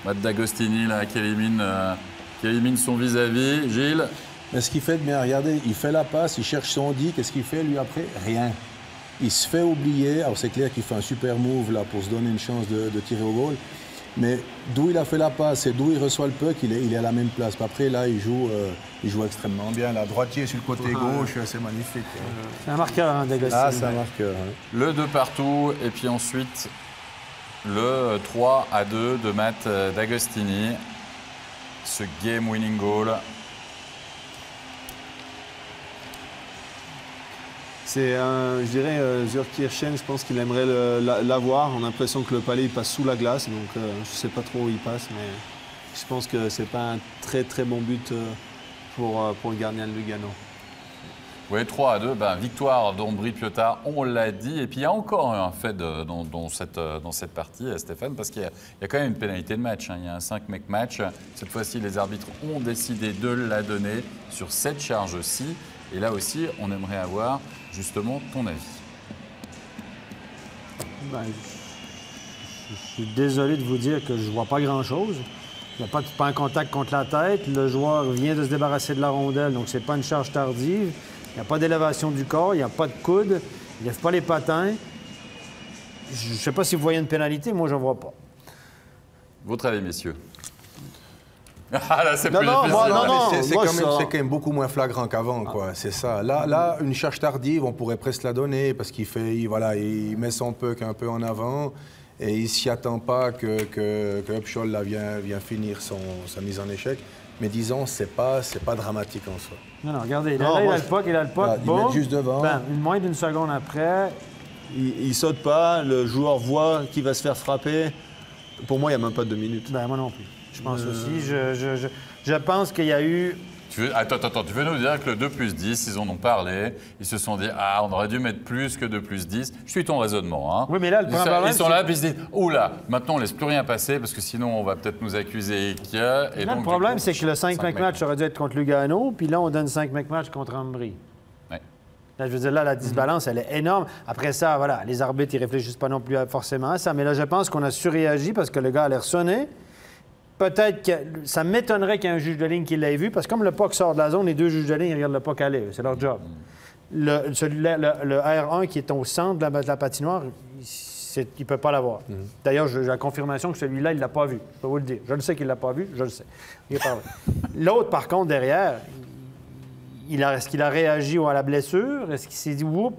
Matt Agostini là, qui élimine son vis-à-vis. Gilles? Mais ce qu'il fait de bien, regardez, il fait la passe, il cherche son dit. Qu'est-ce qu'il fait lui après? Rien. Il se fait oublier. Alors c'est clair qu'il fait un super move là pour se donner une chance de tirer au goal. Mais d'où il a fait la passe et d'où il reçoit le puck, il est à la même place. Après là, il joue extrêmement bien. La droitier sur le côté gauche, c'est magnifique. C'est un marqueur, hein, d'Agostini. Ah, c'est un marqueur. Hein. Le 2 partout et puis ensuite le 3-2 de Matt D'Agostini. Ce game-winning goal. C'est je dirais, Zurkirchen, je pense qu'il aimerait l'avoir. On a l'impression que le palais il passe sous la glace, donc je ne sais pas trop où il passe, mais je pense que ce n'est pas un très très bon but pour le gardien de Lugano. Oui, 3-2, victoire d'Ombry Piotta, on l'a dit. Et puis il y a encore un fait dans cette partie, Stéphane, parce qu'il y a quand même une pénalité de match. Hein. Il y a un 5-mec match. Cette fois-ci, les arbitres ont décidé de la donner sur cette charge-ci. Et là aussi, on aimerait avoir justement ton avis. Je suis désolé de vous dire que je ne vois pas grand-chose. Il n'y a pas un contact contre la tête. Le joueur vient de se débarrasser de la rondelle, donc ce n'est pas une charge tardive. Il n'y a pas d'élévation du corps, il n'y a pas de coude, il ne lève pas les patins. Je ne sais pas si vous voyez une pénalité, moi je n'en vois pas. Votre avis, messieurs? Ah là, c'est plus non, difficile. moi, non. C'est Moi, quand même beaucoup moins flagrant qu'avant, quoi. C'est ça. Là, une charge tardive, on pourrait presque la donner parce il met son puck un peu en avant et il s'y attend pas que Upshall là vient finir sa mise en échec. Mais disons, c'est pas dramatique en soi. Non, regardez, il a le puck, Là, ils mettent juste devant. Moins d'une seconde après. Il saute pas, le joueur voit qu'il va se faire frapper. Pour moi, il n'y a même pas 2 minutes. Ben, moi non plus. Je pense aussi. Je pense qu'il y a eu... Attends, tu veux nous dire que le 2+10, ils en ont parlé, ils se sont dit « Ah, on aurait dû mettre plus que 2+10 ». Je suis ton raisonnement. Hein. Oui, mais là, le problème, ils sont là, puis ils se disent « Oula, maintenant on ne laisse plus rien passer parce que sinon on va peut-être nous accuser qu'il y a… » Là, le problème, c'est que le 5 match aurait dû être contre Lugano, puis là, on donne 5 match contre Ambry. Ouais. Là, je veux dire, là, la disbalance, elle est énorme. Après ça, voilà, les arbitres, ils réfléchissent pas non plus forcément à ça. Mais là, je pense qu'on a surréagi parce que le gars a l'air sonné. Peut-être que ça m'étonnerait qu'il y ait un juge de ligne qui l'ait vu, parce que comme le puck sort de la zone, les 2 juges de ligne, ils regardent le puck aller. C'est leur job. Le R1 qui est au centre de la patinoire, il ne peut pas l'avoir. D'ailleurs, j'ai la confirmation que celui-là, il ne l'a pas vu. Je peux vous le dire. Je le sais qu'il ne l'a pas vu, je le sais. L'autre, par contre, derrière, est-ce qu'il a réagi à la blessure? Est-ce qu'il s'est dit, oups,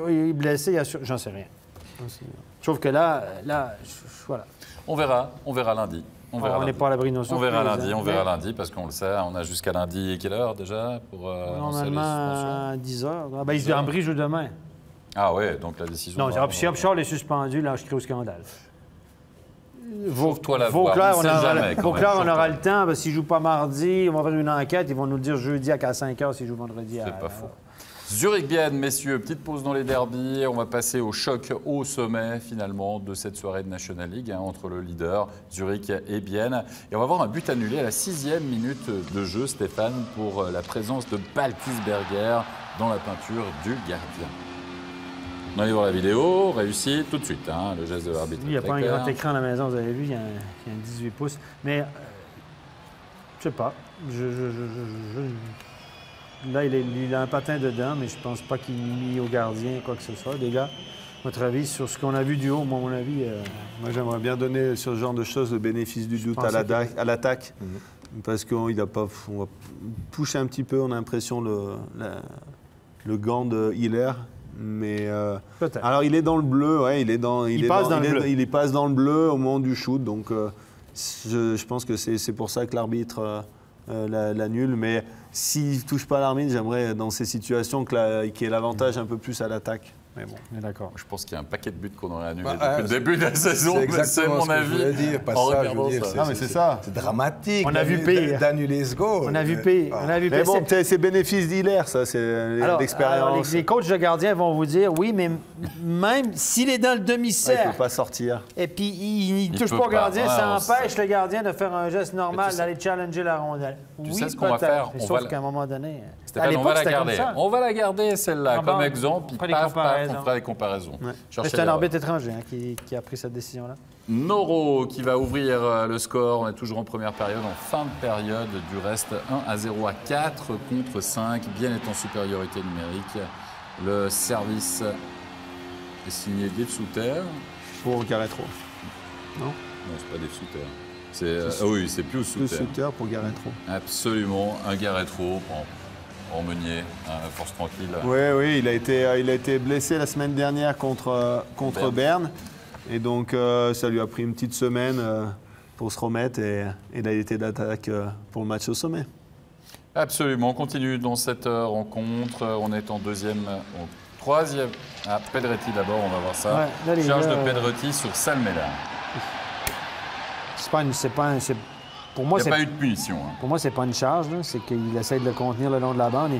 il est blessé? J'en sais rien. Je trouve que là, voilà. On verra lundi. On n'est pas à l'abri de nos surprises. On verra lundi, parce qu'on le sait, on a jusqu'à lundi, quelle heure déjà pour normalement, à 10 h. Ambry joue demain. Ah ouais, donc la décision... Non, si Upshall est suspendu, là, je crie au scandale. Vauclair, on aura le temps. S'il ne joue pas mardi, on va faire une enquête. Ils vont nous le dire jeudi à 5 h s'il joue vendredi. C'est pas faux. Zurich-Bienne, messieurs, petite pause dans les derbies. On va passer au choc au sommet, finalement, de cette soirée de National League entre le leader, Zurich et Bienne. Et on va voir un but annulé à la 6e minute de jeu, Stéphane, pour la présence de Baltisberger dans la peinture du gardien. On allait voir la vidéo, réussi tout de suite, hein, le geste de l'arbitre. Il n'y a pas un grand écran à la maison, vous avez vu, il y a un 18 pouces. Mais, je sais pas, là, il a un patin dedans, mais je pense pas qu'il est mis au gardien, quoi que ce soit. Les gars, votre avis sur ce qu'on a vu du haut, moi, à mon avis... Moi, j'aimerais bien donner sur ce genre de choses le bénéfice du doute à l'attaque. Parce qu'on va toucher un petit peu, on a l'impression, le gant de Hiller. Mais alors il est dans le bleu, ouais, il passe dans le bleu au moment du shoot, donc je pense que c'est pour ça que l'arbitre l'annule. Mais s'il ne touche pas l'arbitre, j'aimerais dans ces situations qu'il y ait l'avantage un peu plus à l'attaque. Mais bon, on est d'accord. Je pense qu'il y a un paquet de buts qu'on aurait annulés depuis le début de la saison. C'est mon avis. C'est ça. C'est dramatique. On a vu pire. D'annuler ce goal. On a vu pire. Mais bon, c'est bénéfice d'Hiller, ça, c'est l'expérience. Les coachs de gardiens vont vous dire, oui, mais même s'il est dans le demi-cercle. Il ne peut pas sortir. Et puis, il ne touche pas au gardien, ça empêche le gardien de faire un geste normal, d'aller challenger la rondelle. Tu sais ce qu'on va faire? Sauf qu'à un moment donné. Stéphane, on va la garder. On va la garder, celle-là, comme exemple. Puis on fera des comparaisons. Ouais. C'est un arbitre étranger qui a pris cette décision-là. Noro qui va ouvrir le score. On est toujours en première période, en fin de période. Du reste, 1-0 à 4 contre 5. Bien est en supériorité numérique. Le service est signé Dave Souter. Pour Garretro. Non, c'est pas Dave Souter. Oui, c'est plus Souter. Souter pour Garretro. Absolument, un Garretro. En Meunier, force tranquille. Oui, il a été blessé la semaine dernière contre Berne. Et donc, ça lui a pris une petite semaine pour se remettre. Et il a été d'attaque pour le match au sommet. Absolument. On continue dans cette rencontre. On est en troisième. Ah, Pedretti d'abord, on va voir ça. Ouais, charge de Pedretti sur Salmela. Pour moi, il n'y a pas eu de punition. Hein. Pour moi, c'est pas une charge. C'est qu'il essaie de le contenir le long de la bande.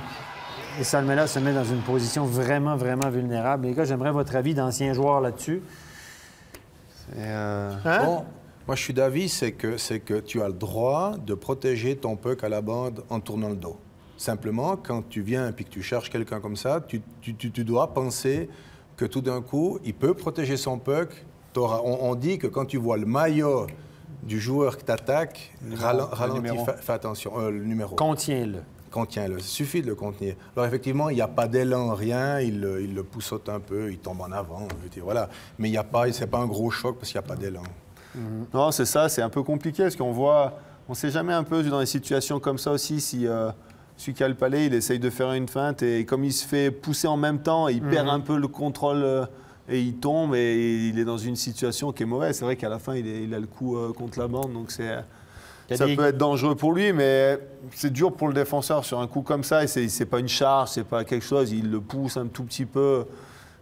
Et Salmela se met dans une position vraiment, vraiment vulnérable. Les gars, j'aimerais votre avis d'anciens joueurs là-dessus. Bon, moi, je suis d'avis, c'est que tu as le droit de protéger ton puck à la bande en tournant le dos. Simplement, quand tu viens et que tu cherches quelqu'un comme ça, tu dois penser que tout d'un coup, il peut protéger son puck. On dit que quand tu vois le maillot du joueur qui t'attaque, ralentis, fais attention, le numéro. Contiens-le. Contiens-le, il suffit de le contenir. Alors effectivement, il n'y a pas d'élan, rien, il le poussote un peu, il tombe en avant, voilà. Mais il n'y a pas, c'est pas un gros choc parce qu'il n'y a pas d'élan. Non, c'est ça, c'est un peu compliqué parce qu'on voit on ne sait jamais un peu dans des situations comme ça aussi si celui qui a le palais, il essaye de faire une feinte et comme il se fait pousser en même temps, il perd un peu le contrôle et il tombe et il est dans une situation qui est mauvaise. C'est vrai qu'à la fin, il a le coup contre la bande, donc ça peut être dangereux pour lui, mais c'est dur pour le défenseur sur un coup comme ça. Et c'est pas une charge, c'est pas quelque chose, il le pousse un tout petit peu.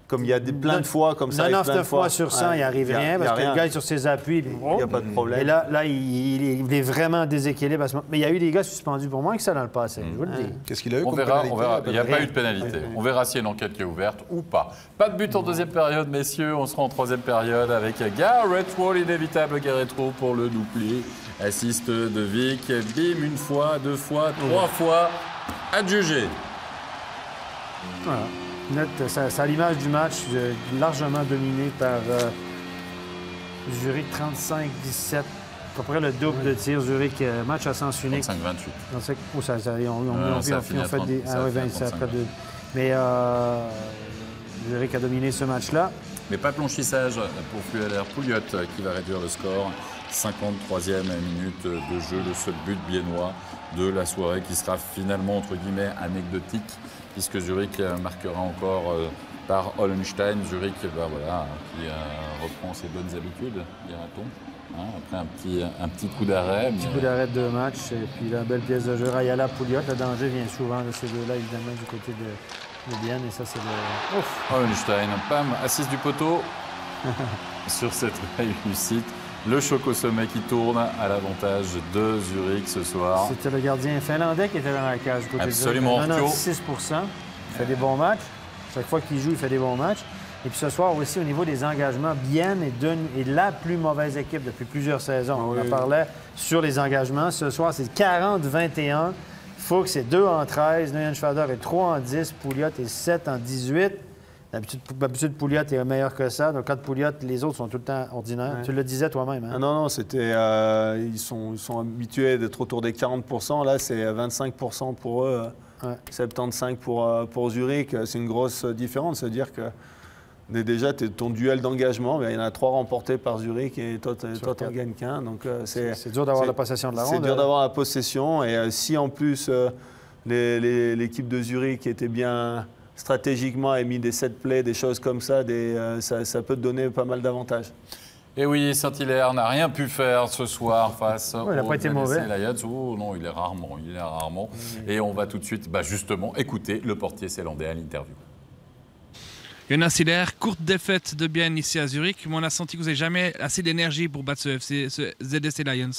Comme il y a plein de fois comme ça. 9 fois sur 100, il n'arrive rien parce que le gars est sur ses appuis. Il n'y a pas de problème. Et là il est vraiment déséquilibré. Mais il y a eu des gars suspendus pour moins que ça dans le passé. Je vous le dis. Qu'est-ce qu'il a eu On verra. Il n'y a pas eu de pénalité. On verra s'il y a une enquête qui est ouverte ou pas. Pas de but en deuxième période, messieurs. On sera en troisième période avec Garrett Wall, inévitable Garrett Wall pour le doublé. Assist de Vic. Bim, une fois, 2 fois, 3 fois. Adjugé. Voilà. C'est à l'image du match, largement dominé par Zurich 35-17. À peu près le double de tir. Zurich, match à sens unique. 35-28. Ils ont fait des 27 après deux. Mais Zurich a dominé ce match-là. Mais pas de blanchissage pour Fuller Pouliot qui va réduire le score. 53e minute de jeu, le seul but biennois de la soirée qui sera finalement, entre guillemets, anecdotique puisque Zurich marquera encore par Hollenstein. Zurich qui reprend ses bonnes habitudes, dira-t-on. Après un petit coup d'arrêt. Petit coup d'arrêt de match et puis la belle pièce de jeu. Rayala Pouliot, le danger vient souvent de ces deux-là, évidemment, du côté de Bienne. Et ça, c'est le... Ouf! Hollenstein, pam, assise du poteau sur cette réussite. Le choc au sommet qui tourne à l'avantage de Zurich ce soir. C'était le gardien finlandais qui était dans la cage. Absolument. 96%. Il fait des bons matchs. Chaque fois qu'il joue, il fait des bons matchs. Et puis ce soir aussi, au niveau des engagements, Bienne est la plus mauvaise équipe depuis plusieurs saisons. On en parlait sur les engagements. Ce soir, c'est 40-21. Fuchs est 2-13. Neuenschwader est 3-10. Pouliot est 7-18. D'habitude, Pouliot est meilleur que ça. Donc, quand Pouliot, les autres sont tout le temps ordinaires. Ouais. Tu le disais toi-même. Hein? Ah non, c'était. Ils sont habitués d'être autour des 40%. Là, c'est 25% pour eux. Ouais. 75% pour Zurich. C'est une grosse différence. C'est-à-dire que déjà, ton duel d'engagement, il y en a 3 remportés par Zurich et toi, tu n'en gagnes qu'un. Donc, c'est dur d'avoir la possession de la ronde. C'est dur d'avoir la possession. Et si en plus, l'équipe de Zurich était bien. Stratégiquement, a mis des set plays, des choses comme ça, ça peut te donner pas mal d'avantages. Et oui, Saint-Hilaire n'a rien pu faire ce soir face aux Lions. Oh non, il est rarement. Et on va tout de suite, justement, écouter le portier zélandais à l'interview. Jonas Hilaire, courte défaite de Bienne ici à Zurich, mais on a senti que vous n'avez jamais assez d'énergie pour battre ce ZSC Lions.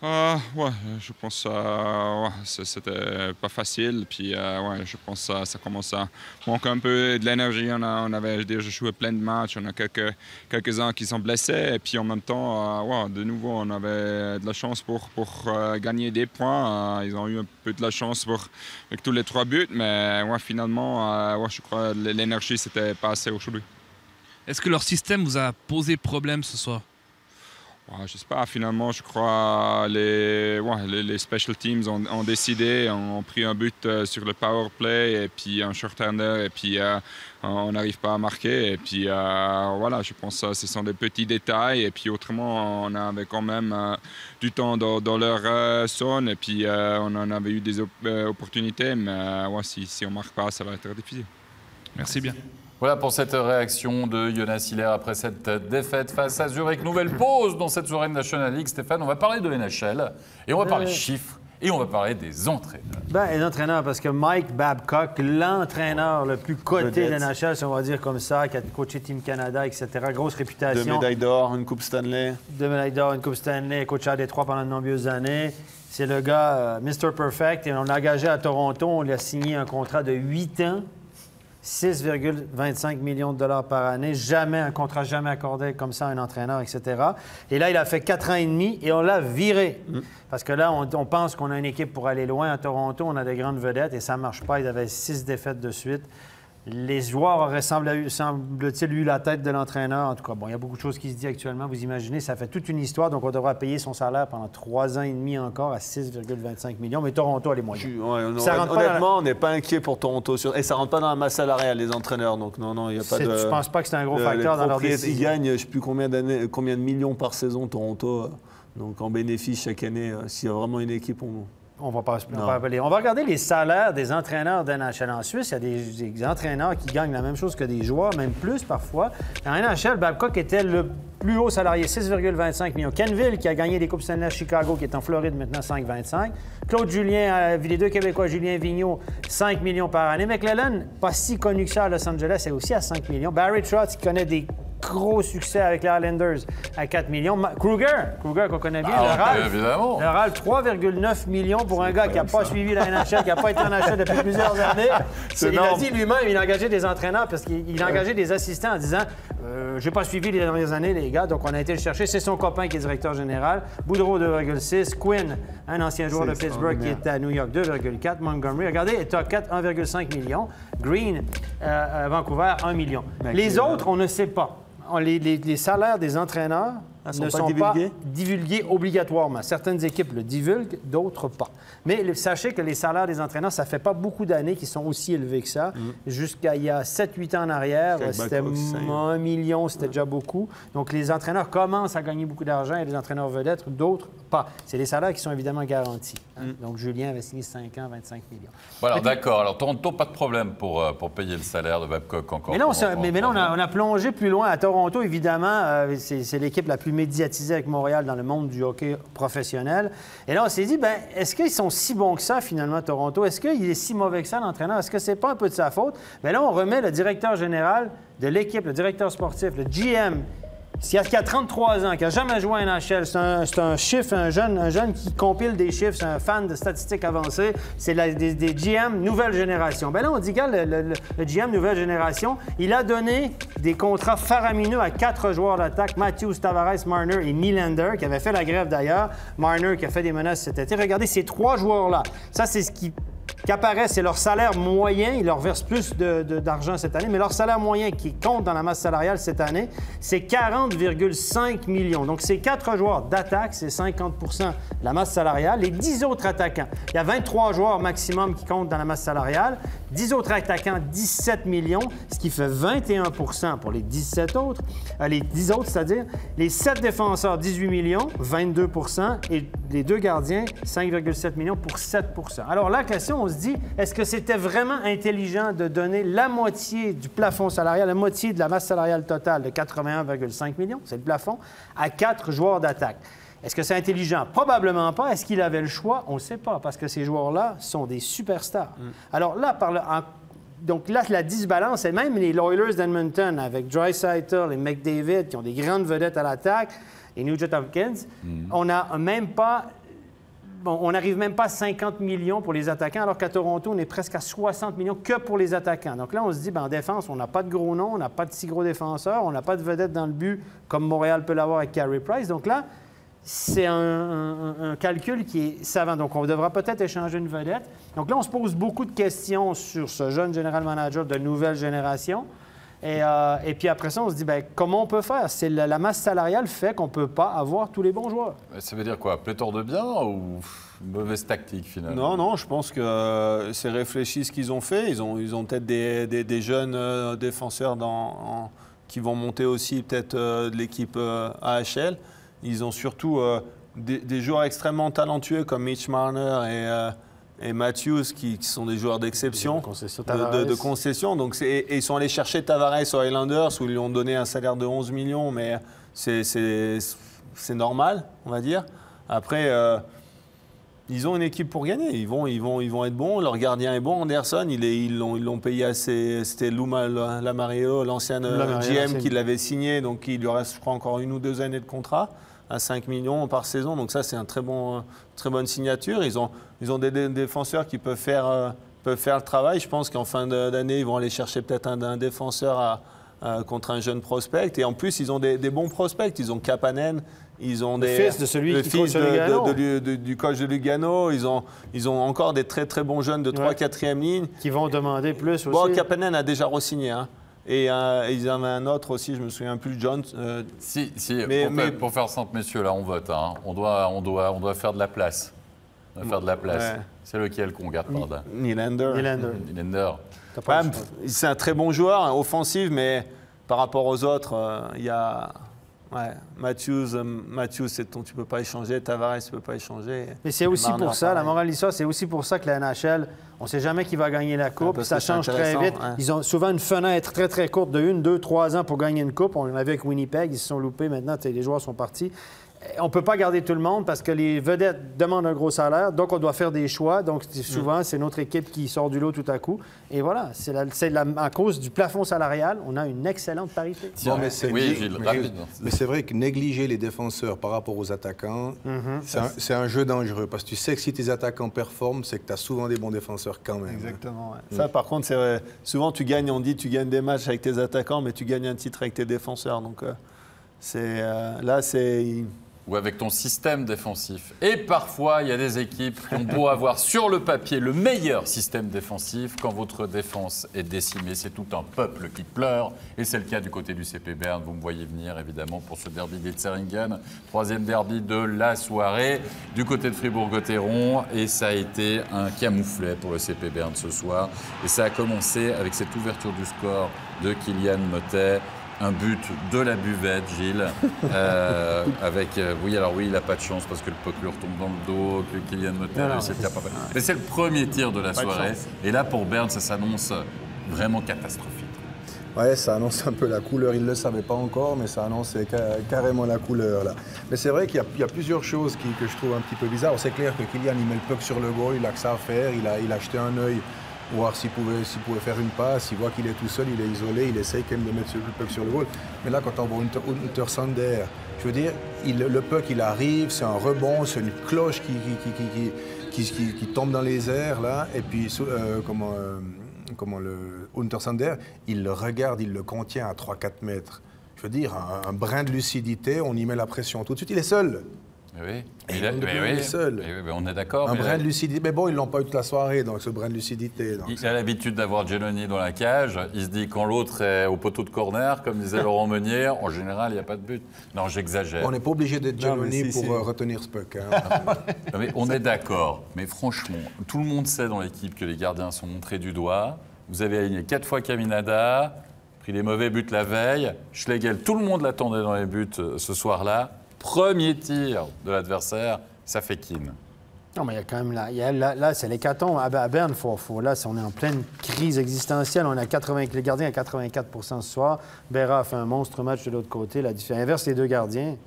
Ouais, je pense que c'était pas facile. Puis je pense que ça commence à manquer un peu de l'énergie. On avait déjà joué plein de matchs. On a quelques-uns qui sont blessés. Et puis en même temps, de nouveau, on avait de la chance pour gagner des points. Ils ont eu un peu de la chance avec tous les 3 buts. Mais finalement, je crois que l'énergie, c'était pas assez aujourd'hui. Est-ce que leur système vous a posé problème ce soir? Je sais pas, finalement, je crois les special teams ont décidé, ont pris un but sur le power play et puis un short-hander et puis on n'arrive pas à marquer. Et puis je pense que ce sont des petits détails et puis autrement, on avait quand même du temps dans leur zone et puis on en avait eu des opportunités, mais si on ne marque pas, ça va être difficile. Merci bien. Voilà pour cette réaction de Jonas Hilaire après cette défaite face à Zurich. Nouvelle pause dans cette soirée de National League. Stéphane, on va parler de l'NHL et on va parler chiffres et on va parler des entraîneurs. Les entraîneurs, parce que Mike Babcock, l'entraîneur le plus coté de l'NHL, si on va dire comme ça, qui a coaché Team Canada, etc., grosse réputation. 2 médailles d'or, une Coupe Stanley. 2 médailles d'or, une Coupe Stanley, coaché à Détroit pendant de nombreuses années. C'est le gars Mr. Perfect et on l'a engagé à Toronto. On lui a signé un contrat de 8 ans. 6,25 millions de dollars par année. Un contrat jamais accordé comme ça à un entraîneur, etc. Et là, il a fait 4 ans et demi et on l'a viré. Parce que là, on pense qu'on a une équipe pour aller loin. À Toronto, on a des grandes vedettes et ça ne marche pas. Ils avaient 6 défaites de suite. Les joueurs auraient, semble-t-il, eu la tête de l'entraîneur. En tout cas, il y a beaucoup de choses qui se disent actuellement. Vous imaginez, ça fait toute une histoire. Donc, on devra payer son salaire pendant 3 ans et demi encore à 6,25 millions. Mais Toronto a les moyens. Honnêtement, on n'est pas inquiet pour Toronto. Et ça ne rentre pas dans la masse salariale, les entraîneurs. Donc, non, il n'y a pas de... Je ne pense pas que c'est un gros facteur dans leur décision. Ils gagnent, je ne sais plus combien de millions par saison, Toronto. Donc en bénéfice chaque année, s'il y a vraiment une équipe, on va pas appeler. On va regarder les salaires des entraîneurs de NHL en Suisse. Il y a des entraîneurs qui gagnent la même chose que des joueurs, même plus parfois. En NHL, Babcock était le plus haut salarié, 6,25 millions. Kenville, qui a gagné des Coupes Stanley à Chicago, qui est en Floride maintenant, 5,25. Claude Julien, les deux Québécois, Julien Vigneault, 5 millions par année. McLellan, pas si connu que ça à Los Angeles, est aussi à 5 millions. Barry Trotz, qui connaît des gros succès avec les Islanders à 4 millions. Kruger qu'on connaît bien, évidemment. Le RAL, 3,9 millions pour un gars qui n'a pas suivi la NHL, qui n'a pas été en NHL depuis plusieurs années. Il a dit lui-même, il a engagé des entraîneurs parce qu'il a engagé des assistants en disant je n'ai pas suivi les dernières années, les gars, donc on a été le chercher. C'est son copain qui est directeur général. Boudreau, 2,6. Quinn, un ancien joueur de Pittsburgh qui est à New York, 2,4. Montgomery, regardez, top 4, 1,5 million. Green, Vancouver, 1 million. Les autres, on ne sait pas. Les salaires des entraîneurs ne sont pas divulgués obligatoirement. Certaines équipes le divulguent, d'autres pas. Mais sachez que les salaires des entraîneurs, ça fait pas beaucoup d'années qu'ils sont aussi élevés que ça. Jusqu'à il y a 7-8 ans en arrière, c'était 1 million, c'était déjà beaucoup. Donc les entraîneurs commencent à gagner beaucoup d'argent et les entraîneurs vedettes, d'autres pas. C'est des salaires qui sont évidemment garantis. Donc Julien avait signé 5 ans, 25 millions. Voilà, d'accord. Alors Toronto, pas de problème pour payer le salaire de Babcock encore. Mais là, on a plongé plus loin. À Toronto, évidemment, c'est l'équipe la plus médiatisée avec Montréal dans le monde du hockey professionnel. Et là, on s'est dit, est-ce qu'ils sont si bons que ça, finalement, Toronto? Est-ce qu'il est si mauvais que ça, l'entraîneur? Est-ce que c'est pas un peu de sa faute? Mais là, on remet le directeur général de l'équipe, le directeur sportif, le GM, qui a 33 ans, qui n'a jamais joué à NHL, c'est un chiffre, un jeune qui compile des chiffres, c'est un fan de statistiques avancées, c'est des GM nouvelle génération. Bien là, on dit que le GM nouvelle génération, il a donné des contrats faramineux à 4 joueurs d'attaque, Matthews, Tavares, Marner et Nylander, qui avaient fait la grève d'ailleurs. Marner qui a fait des menaces cet été. Regardez ces 3 joueurs-là. Ça, c'est ce qui apparaît, c'est leur salaire moyen. Ils leur versent plus d'argent cette année, mais leur salaire moyen qui compte dans la masse salariale cette année, c'est 40,5 millions. Donc, ces 4 joueurs d'attaque, c'est 50 % de la masse salariale. Les 10 autres attaquants, il y a 23 joueurs maximum qui comptent dans la masse salariale. 10 autres attaquants, 17 millions, ce qui fait 21 % pour les 17 autres. Les 10 autres, c'est-à-dire les 7 défenseurs, 18 millions, 22 % et les 2 gardiens, 5,7 millions pour 7 %. Alors, la question, on se dit, est-ce que c'était vraiment intelligent de donner la moitié du plafond salarial, la moitié de la masse salariale totale de 81,5 millions, c'est le plafond, à 4 joueurs d'attaque? Est-ce que c'est intelligent? Probablement pas. Est-ce qu'il avait le choix? On ne sait pas, parce que ces joueurs-là sont des superstars. Alors là, donc là, la disbalance, et même les Oilers d'Edmonton, avec Draisaitl et McDavid, qui ont des grandes vedettes à l'attaque, et Nugent Hopkins, on n'a même pas... Bon, on n'arrive même pas à 50 millions pour les attaquants, alors qu'à Toronto, on est presque à 60 millions que pour les attaquants. Donc là, on se dit, en défense, on n'a pas de gros noms, on n'a pas de si gros défenseurs, on n'a pas de vedette dans le but comme Montréal peut l'avoir avec Carey Price. Donc là, c'est un calcul qui est savant. Donc, on devra peut-être échanger une vedette. Donc là, on se pose beaucoup de questions sur ce jeune général manager de nouvelle génération. Et puis après ça, on se dit, comment on peut faire? C'est la masse salariale fait qu'on ne peut pas avoir tous les bons joueurs. Ça veut dire quoi? Pléthore de biens ou mauvaise tactique, finalement? Non, je pense que c'est réfléchi ce qu'ils ont fait. Ils ont peut-être des jeunes défenseurs qui vont monter aussi peut-être de l'équipe AHL. Ils ont surtout des joueurs extrêmement talentueux comme Mitch Marner et Matthews qui sont des joueurs d'exception, de concession. Donc et ils sont allés chercher Tavares aux Islanders où ils lui ont donné un salaire de 11 millions, mais c'est normal, on va dire. Après, ils ont une équipe pour gagner. Ils vont être bons. Leur gardien est bon, Anderson. Ils l'ont payé assez. C'était Lou Lamoriello, l'ancienne GM, qui l'avait signé. Donc il lui reste, je crois, encore 1 ou 2 années de contrat à 5 millions par saison. Donc ça, c'est une très bonne signature. Ils ont des défenseurs qui peuvent faire le travail. Je pense qu'en fin d'année, ils vont aller chercher peut-être un défenseur contre un jeune prospect. Et en plus, ils ont des bons prospects. Ils ont Kapanen. Ils ont le fils de celui qui coach du coach de Lugano. Ils ont encore des très, très bons jeunes de 3-4e ligne. Qui vont demander plus aussi. Bon, Kapanen a déjà re-signé. Et ils en avaient un autre aussi, je me souviens plus, John. Pour faire simple, messieurs, là, on vote. On doit faire de la place. On doit faire de la place. Ouais. C'est lequel qu'on garde par là? Nylander. Nylander. C'est un très bon joueur, offensif, mais par rapport aux autres, il y a Ouais, Matthews, tu peux pas échanger. Tavares, tu peux pas échanger. Mais c'est aussi Marner, pour ça, pareil. la morale de l'histoire, c'est aussi pour ça que la NHL, on ne sait jamais qui va gagner la Coupe. parce Ça que c'est change très intéressant, vite. ouais. Ils ont souvent une fenêtre très, très courte de 1, 2, 3 ans pour gagner une Coupe. On l'a vu avec Winnipeg, ils se sont loupés. Maintenant, les joueurs sont partis. On ne peut pas garder tout le monde parce que les vedettes demandent un gros salaire. Donc, on doit faire des choix. Donc, souvent, c'est notre équipe qui sort du lot tout à coup. Et voilà, à cause du plafond salarial, on a une excellente parité. Bon, mais c'est Oui, Gilles, rapide. mais c'est vrai que négliger les défenseurs par rapport aux attaquants, c'est un jeu dangereux. Parce que tu sais que si tes attaquants performent, c'est que tu as souvent des bons défenseurs quand même. Exactement. Ouais. Ça, par contre, c'est vrai. Souvent, on dit tu gagnes des matchs avec tes attaquants, mais tu gagnes un titre avec tes défenseurs. Donc, là, c'est... Ou avec ton système défensif. Et parfois, il y a des équipes qui ont beau avoir sur le papier le meilleur système défensif, quand votre défense est décimée, c'est tout un peuple qui pleure. Et c'est le cas du côté du CP Berne. Vous me voyez venir, évidemment, pour ce derby d'Etzeringen. 3e derby de la soirée, du côté de Fribourg-Gotteron. Et ça a été un camouflet pour le CP Berne ce soir. Et ça a commencé avec cette ouverture du score de Kylian Motet. Un but de la buvette, Gilles. Oui, il n'a pas de chance parce que le puck lui retombe dans le dos, que Kylian Motet réussit à pas. Mais c'est le premier tir de la soirée. Et là, pour Berne, ça s'annonce vraiment catastrophique. Ouais, ça annonce un peu la couleur. Il ne le savait pas encore, mais ça annonce carrément la couleur, là. Mais c'est vrai qu'il y a plusieurs choses que je trouve un petit peu bizarres. C'est clair que Kylian, il met le puck sur le goal, il a que ça à faire. Il a jeté un œil. Voir s'il pouvait faire une passe, il voit qu'il est tout seul, il est isolé, il essaye quand même de mettre le puck sur le goal. Mais là, quand on voit Untersander, je veux dire, le puck, il arrive, c'est un rebond, c'est une cloche qui tombe dans les airs, là, et puis le Untersander, il le regarde, il le contient à 3-4 mètres. Je veux dire, un brin de lucidité, on y met la pression tout de suite, il est seul. Oui, il est seul. On est d'accord. Un brin de lucidité. Mais bon, ils ne l'ont pas eu toute la soirée, donc ce brin de lucidité. Donc il a l'habitude d'avoir Giannoni dans la cage. Il se dit quand l'autre est au poteau de corner, comme disait Laurent Meunier, en général, il n'y a pas de but. Non, j'exagère. On n'est pas obligé d'être Giannoni pour retenir ce puck. Hein. Mais on est d'accord. Mais franchement, tout le monde sait dans l'équipe que les gardiens sont montrés du doigt. Vous avez aligné 4 fois Caminada, pris des mauvais buts la veille. Schlegel, tout le monde l'attendait dans les buts ce soir-là. Premier tir de l'adversaire, ça fait kin. Non, mais il y a quand même là c'est l'hécatombe. À Berne, là, on est en pleine crise existentielle. On a les gardiens à 84 % ce soir. Berra a fait un monstre match de l'autre côté. La différence inverse, les deux gardiens.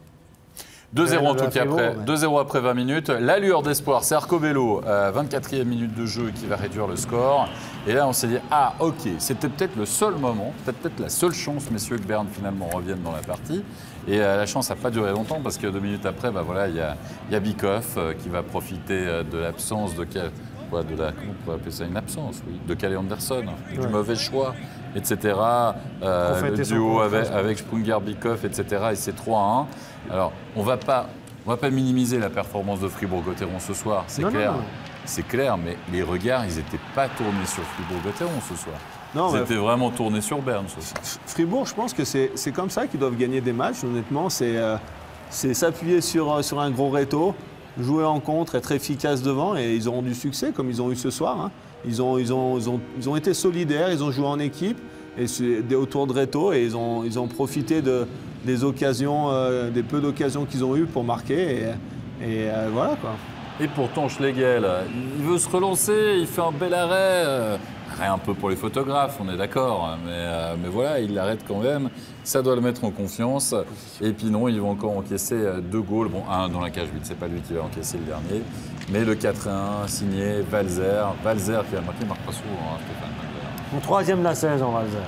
2-0 en tout cas après. 2-0 après 20 minutes. L'allure d'espoir, c'est Arcobello, 24e minute de jeu qui va réduire le score. Et là, on s'est dit, ok, c'était peut-être le seul moment, peut-être la seule chance, messieurs, que Berne finalement revienne dans la partie. Et la chance n'a pas duré longtemps parce que 2 minutes après, il y a Bikoff qui va profiter de l'absence de comment on peut appeler ça une absence, oui, de Calle Anderson, du mauvais choix, etc. Le duo avec Sprunger, Bikoff, etc. Et c'est 3-1. Alors, on va pas minimiser la performance de Fribourg-Gotteron ce soir, c'est clair. Non. C'est clair, mais les regards, ils n'étaient pas tournés sur Fribourg-Gotteron ce soir. Non, ils étaient vraiment tournés sur Berne ce soir. Fribourg, je pense que c'est comme ça qu'ils doivent gagner des matchs, honnêtement. C'est s'appuyer sur un gros réto, jouer en contre, être efficace devant, et ils auront du succès comme ils ont eu ce soir. Hein. Ils ont été solidaires, ils ont joué en équipe et autour de réto, et ils ont profité des occasions, des peu d'occasions qu'ils ont eues pour marquer, et voilà quoi. Et pourtant, Schlegel, il veut se relancer, il fait un bel arrêt. Un peu pour les photographes, on est d'accord, mais voilà, il l'arrête quand même. Ça doit le mettre en confiance. Et puis non, ils vont encore encaisser 2 goals. Bon, un dans la cage vide, c'est pas lui qui va encaisser le dernier. Mais le 4-1 signé Walser. Walser qui a marqué, il ne marque pas souvent, hein, Stéphane Walser. Mon 3e de la saison, Walser.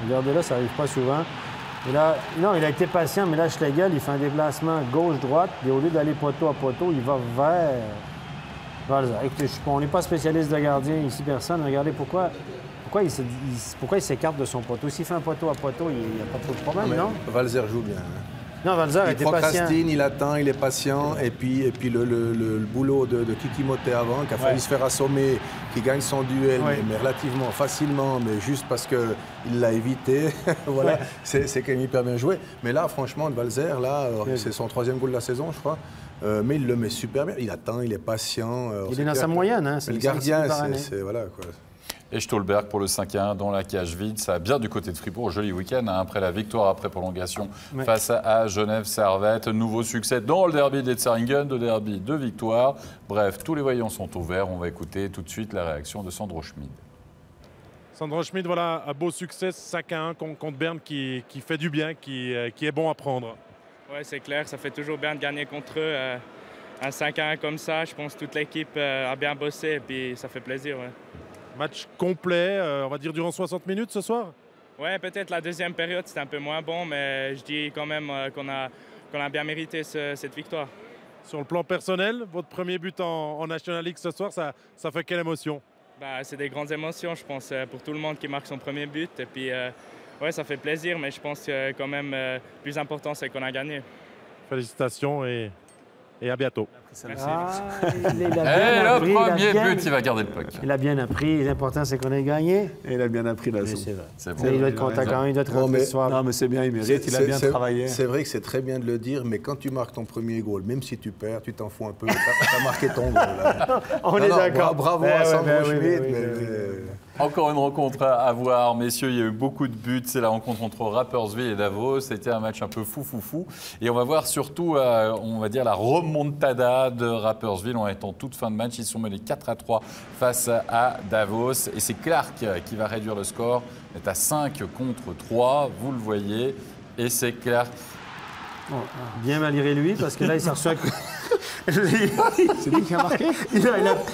Regardez là, ça n'arrive pas souvent. Et là, non, il a été patient, mais là, Schlegel, il fait un déplacement gauche-droite. Et au lieu d'aller poteau à poteau, il va vers Walser. Écoutez, on n'est pas spécialiste de gardien ici, personne. Regardez pourquoi il s'écarte de son poteau. S'il fait un poteau à poteau, il n'y a pas trop de problème, non? Walser joue bien. Non, Walser était patient. Il procrastine, il attend, il est patient. Et puis le boulot de Kiki Motet avant, qui a failli se faire assommer, qui gagne son duel, mais relativement facilement, mais juste parce qu'il l'a évité. Voilà, c'est quand même hyper bien joué. Mais là, franchement, Walser, c'est son 3e goal de la saison, je crois. Mais il le met super bien. Il attend, il est patient. Il est dans sa moyenne. Hein, le gardien, c'est voilà quoi. Et Stolberg pour le 5-1 dans la cage vide. Ça va bien du côté de Fribourg. Joli week-end après la victoire après prolongation face à Genève Servette. Nouveau succès dans le derby d'Etzaringen, de victoire. Bref, tous les voyants sont au vert. On va écouter tout de suite la réaction de Sandro Schmid. Sandro Schmid, voilà, un beau succès 5-1 contre Berne qui fait du bien, qui est bon à prendre. Oui, c'est clair, ça fait toujours bien de gagner contre eux. Un 5-1 comme ça, je pense que toute l'équipe a bien bossé et puis ça fait plaisir. Ouais. Match complet, on va dire durant 60 minutes ce soir? Oui, peut-être la deuxième période c'était un peu moins bon, mais je dis quand même qu'on a bien mérité cette victoire. Sur le plan personnel, votre premier but en National League ce soir, ça fait quelle émotion? C'est des grandes émotions, je pense, pour tout le monde qui marque son premier but. Et puis, ouais, ça fait plaisir, mais je pense que quand même, le plus important, c'est qu'on a gagné. Félicitations et à bientôt. Merci. Le premier but, il va garder le puck. Il a bien appris. L'important, c'est qu'on ait gagné. Et il a bien appris la C'est vrai. C'est bon. Il doit être content quand même. Il doit être rentré ce soir. Non, mais c'est bien, il mérite. Il a bien travaillé. C'est vrai que c'est très bien de le dire, mais quand tu marques ton premier goal, même si tu perds, tu t'en fous un peu. Tu as marqué ton goal. Là. On est d'accord. Bravo à Sandro Schmid. Encore une rencontre à voir, messieurs. Il y a eu beaucoup de buts. C'est la rencontre entre Rapperswil et Davos. C'était un match un peu fou. Et on va voir surtout, on va dire, la remontada de Rapperswil en étant toute fin de match. Ils sont menés 4-3 face à Davos. Et c'est Clark qui va réduire le score. Il est à 5 contre 3. Vous le voyez. Et c'est Clark. Bien malgré lui, parce que là, il s'est reçu un... C'est lui qui a marqué?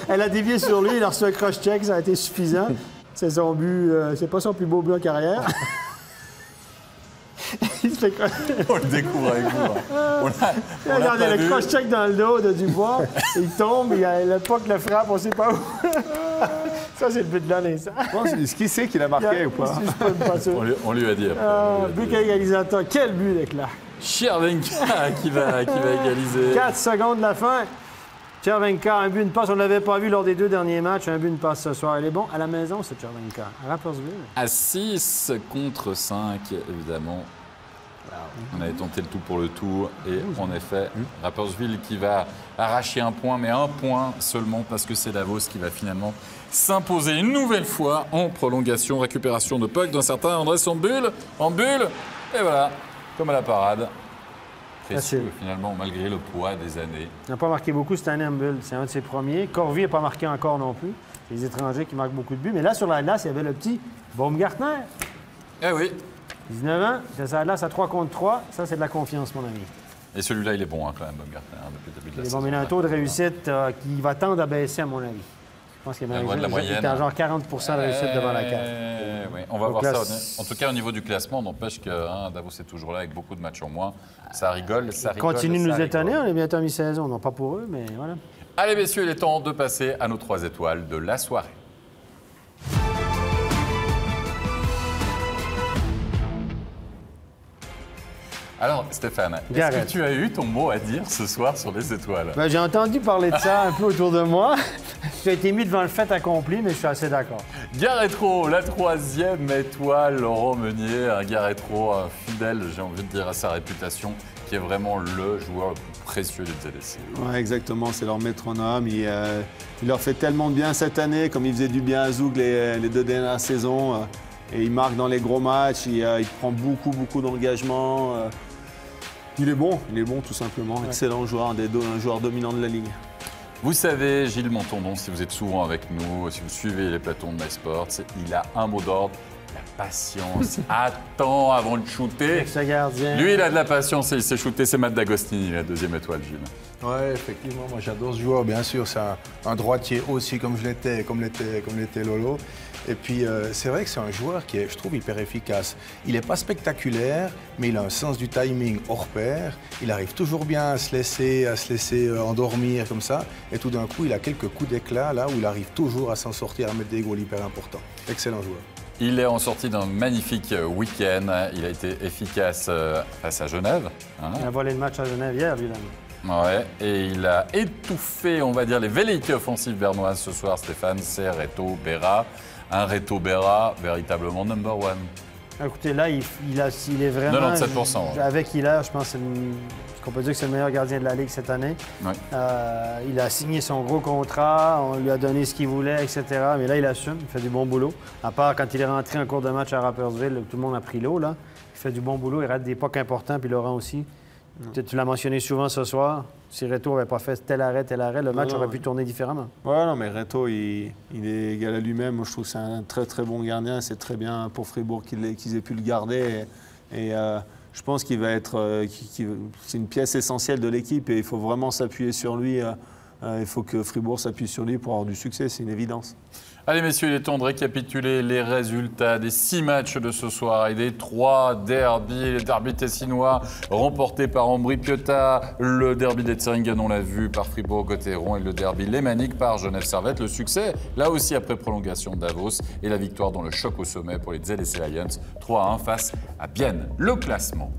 Elle a dévié sur lui, il a reçu un cross-check, ça a été suffisant. C'est son but, c'est pas son plus beau but en carrière. On le découvre avec vous. Regardez le cross-check dans le dos de Dubois, il tombe, il a le puck le frappe, on sait pas où. Ça, c'est le but de l'année, ça. Est-ce qu'il sait qu'il a marqué ou pas? On lui a dit après. But égalisateur, quel but d'éclat! Chervenka qui va égaliser. 4 secondes de la fin. Chervenka, un but, une passe. On ne l'avait pas vu lors des 2 derniers matchs. Un but, une passe ce soir. Elle est bon à la maison, c'est Chervenka. À Rapperswil. À 6 contre 5, évidemment. On avait tenté le tout pour le tout. Et en effet, Rapperswil qui va arracher un point, mais un point seulement parce que c'est Davos qui va finalement s'imposer une nouvelle fois en prolongation. Récupération de puck d'un certain André Sambul. En bulle. Et voilà. Comme à la parade. Précieux, finalement, malgré le poids des années. Il n'a pas marqué beaucoup cette année en bulle. C'est un de ses premiers. Corvi n'a pas marqué encore non plus. C'est les étrangers qui marquent beaucoup de buts. Mais là, sur la glace, il y avait le petit Baumgartner. Eh oui. 19 ans. Il était sur la glace à 3 contre 3. Ça, c'est de la confiance, mon ami. Et celui-là, il est bon quand même, Baumgartner, depuis le début de la saison. Il a un taux de réussite qui va tendre à baisser, à mon avis. Je pense qu'il est à genre 40 de réussite devant la carte. Oui, on va voir ça. En tout cas, au niveau du classement, n'empêche que Davos est toujours là avec beaucoup de matchs en moins. Ça rigole, ça rigole. Continue de nous étonner, on est bientôt à mi-saison. Non, pas pour eux, mais voilà. Allez, messieurs, il est temps de passer à nos 3 étoiles de la soirée. Alors, Stéphane, est-ce que tu as eu ton mot à dire ce soir sur les étoiles? J'ai entendu parler de ça un peu autour de moi. J'ai été mis devant le fait accompli, mais je suis assez d'accord. Garrett Rowe, la 3e étoile, Laurent Meunier. Un Garrett Rowe fidèle, j'ai envie de dire, à sa réputation, qui est vraiment le joueur le plus précieux du ZSC. Oui, exactement, c'est leur métronome. Il leur fait tellement de bien cette année, comme il faisait du bien à Zug les 2 dernières saisons. Et il marque dans les gros matchs, il prend beaucoup d'engagement. Il est bon tout simplement. Excellent joueur, un joueur dominant de la ligue. Vous savez, Gilles Montandon, si vous êtes souvent avec nous, si vous suivez les plateaux de MySports, il a un mot d'ordre, la patience. Attends avant de shooter. Lui, il a de la patience et il s'est shooté. C'est Matt D'Agostini, la 2e étoile, Gilles. Oui, effectivement, moi j'adore ce joueur, bien sûr. C'est un droitier aussi, comme l'était Lolo. Et puis, c'est vrai que c'est un joueur qui est, je trouve, hyper efficace. Il n'est pas spectaculaire, mais il a un sens du timing hors pair. Il arrive toujours bien à se laisser endormir comme ça. Et tout d'un coup, il a quelques coups d'éclat, là, où il arrive toujours à s'en sortir, à mettre des goals hyper importants. Excellent joueur. Il est en sortie d'un magnifique week-end. Il a été efficace face à Genève. Il a volé le match à Genève hier, évidemment. Ouais, et il a étouffé, on va dire, les velléités offensives bernoises ce soir, Stéphane. C'est Reto Berra. Un Reto Berra véritablement number 1. Écoutez, là, il est vraiment... 97%. Avec Hilaire, je pense que Est-ce qu'on peut dire que c'est le meilleur gardien de la Ligue cette année? Ouais. Il a signé son gros contrat, on lui a donné ce qu'il voulait, etc. Mais là, il assume, il fait du bon boulot. À part quand il est rentré en cours de match à Rappersville, tout le monde a pris l'eau, là. Il fait du bon boulot, il rate des pucks importants, puis Laurent aussi. Tu l'as mentionné souvent ce soir. Si Reto n'avait pas fait tel arrêt, le match aurait pu tourner différemment. Ouais, non, mais Reto, il est égal à lui-même. Moi, je trouve que c'est un très, très bon gardien. C'est très bien pour Fribourg qu'ils aient pu le garder. Et je pense qu'il va être... c'est une pièce essentielle de l'équipe et il faut vraiment s'appuyer sur lui. Il faut que Fribourg s'appuie sur lui pour avoir du succès. C'est une évidence. Allez messieurs, il est temps de récapituler les résultats des 6 matchs de ce soir et des 3 derbys. Le derby tessinois remporté par Ambri Piotta, le derby d'Etzeringen, on l'a vu, par Fribourg-Gotteron et le derby lémanique par Genève Servette. Le succès, là aussi après prolongation de Davos et la victoire dans le choc au sommet pour les ZSC Lions, 3-1 face à Bienne. Le classement.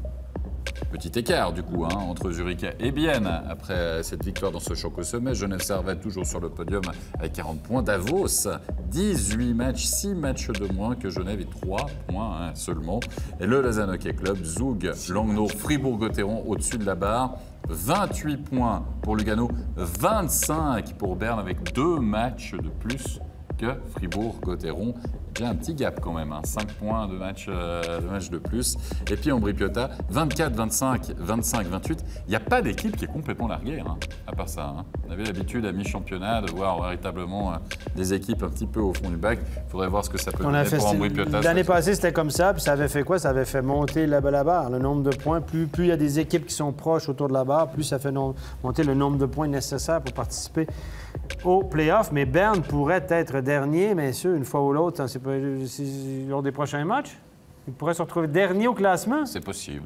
Petit écart du coup entre Zurich et Bienne après cette victoire dans ce choc au sommet. Genève Servette toujours sur le podium avec 40 points. Davos, 18 matchs, 6 matchs de moins que Genève et 3 points seulement. Et le Lausanne Hockey Club, Zug, Langnau, Fribourg-Gotteron au-dessus de la barre. 28 points pour Lugano, 25 pour Berne avec 2 matchs de plus que Fribourg-Gotteron. Il y a un petit gap quand même, 5 points de match de plus. Et puis Ambri Piotta, 24, 25, 25, 28. Il n'y a pas d'équipe qui est complètement larguée, à part ça. On avait l'habitude à mi-championnat de voir véritablement des équipes un petit peu au fond du bac. Il faudrait voir ce que ça peut donner pour Ambri Piotta. L'année passée, c'était comme ça, puis ça avait fait quoi? Ça avait fait monter la barre, le nombre de points. Plus il y a des équipes qui sont proches autour de la barre, plus ça fait monter le nombre de points nécessaires pour participer aux playoffs. Mais Berne pourrait être dernier, messieurs, une fois ou l'autre, lors des prochains matchs. Il pourrait se retrouver dernier au classement. C'est possible.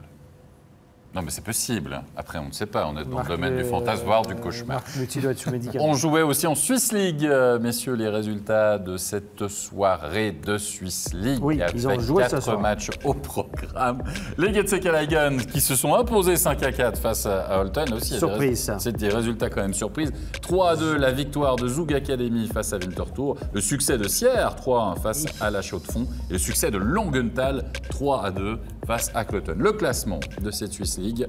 Non, mais c'est possible. Après, on ne sait pas. On est dans le domaine du fantasme, voire du cauchemar. On jouait aussi en Swiss League, messieurs, les résultats de cette soirée de Swiss League. Oui, ils ont joué 4 matchs au programme. Les GTC Lions qui se sont imposés 5-4 face à Holton. Aussi, surprise, ça. C'est des résultats quand même surprises. 3-2, la victoire de Zug Academy face à Winterthur. Le succès de Sierre, 3-1 face à la Chaux-de-Fonds. Et le succès de Langenthal, 3-2 face à Cloton. Le classement de cette Swiss League,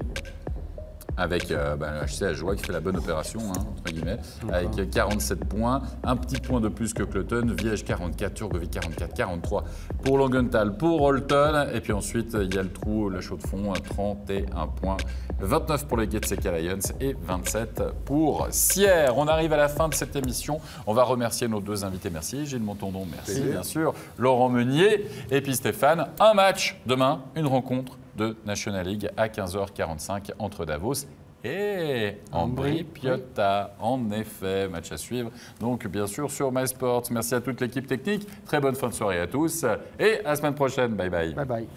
avec le HC Ajoie qui fait la bonne opération, entre guillemets, avec 47 points, un petit point de plus que Cloton, Viège 44, Turgovie 44, 43 pour Langenthal, pour Holton, et puis ensuite il y a le trou, le Chaux-de-Fonds, 31 points, 29 pour les GTC Lions et 27 pour Sierre. On arrive à la fin de cette émission, on va remercier nos 2 invités, merci Gilles Montandon, merci bien sûr, Laurent Meunier, et puis Stéphane, un match demain, une rencontre de National League à 15h45 entre Davos et Ambri Piotta. En effet, match à suivre. Donc, bien sûr, sur MySports. Merci à toute l'équipe technique. Très bonne fin de soirée à tous. Et à la semaine prochaine. Bye bye. Bye bye.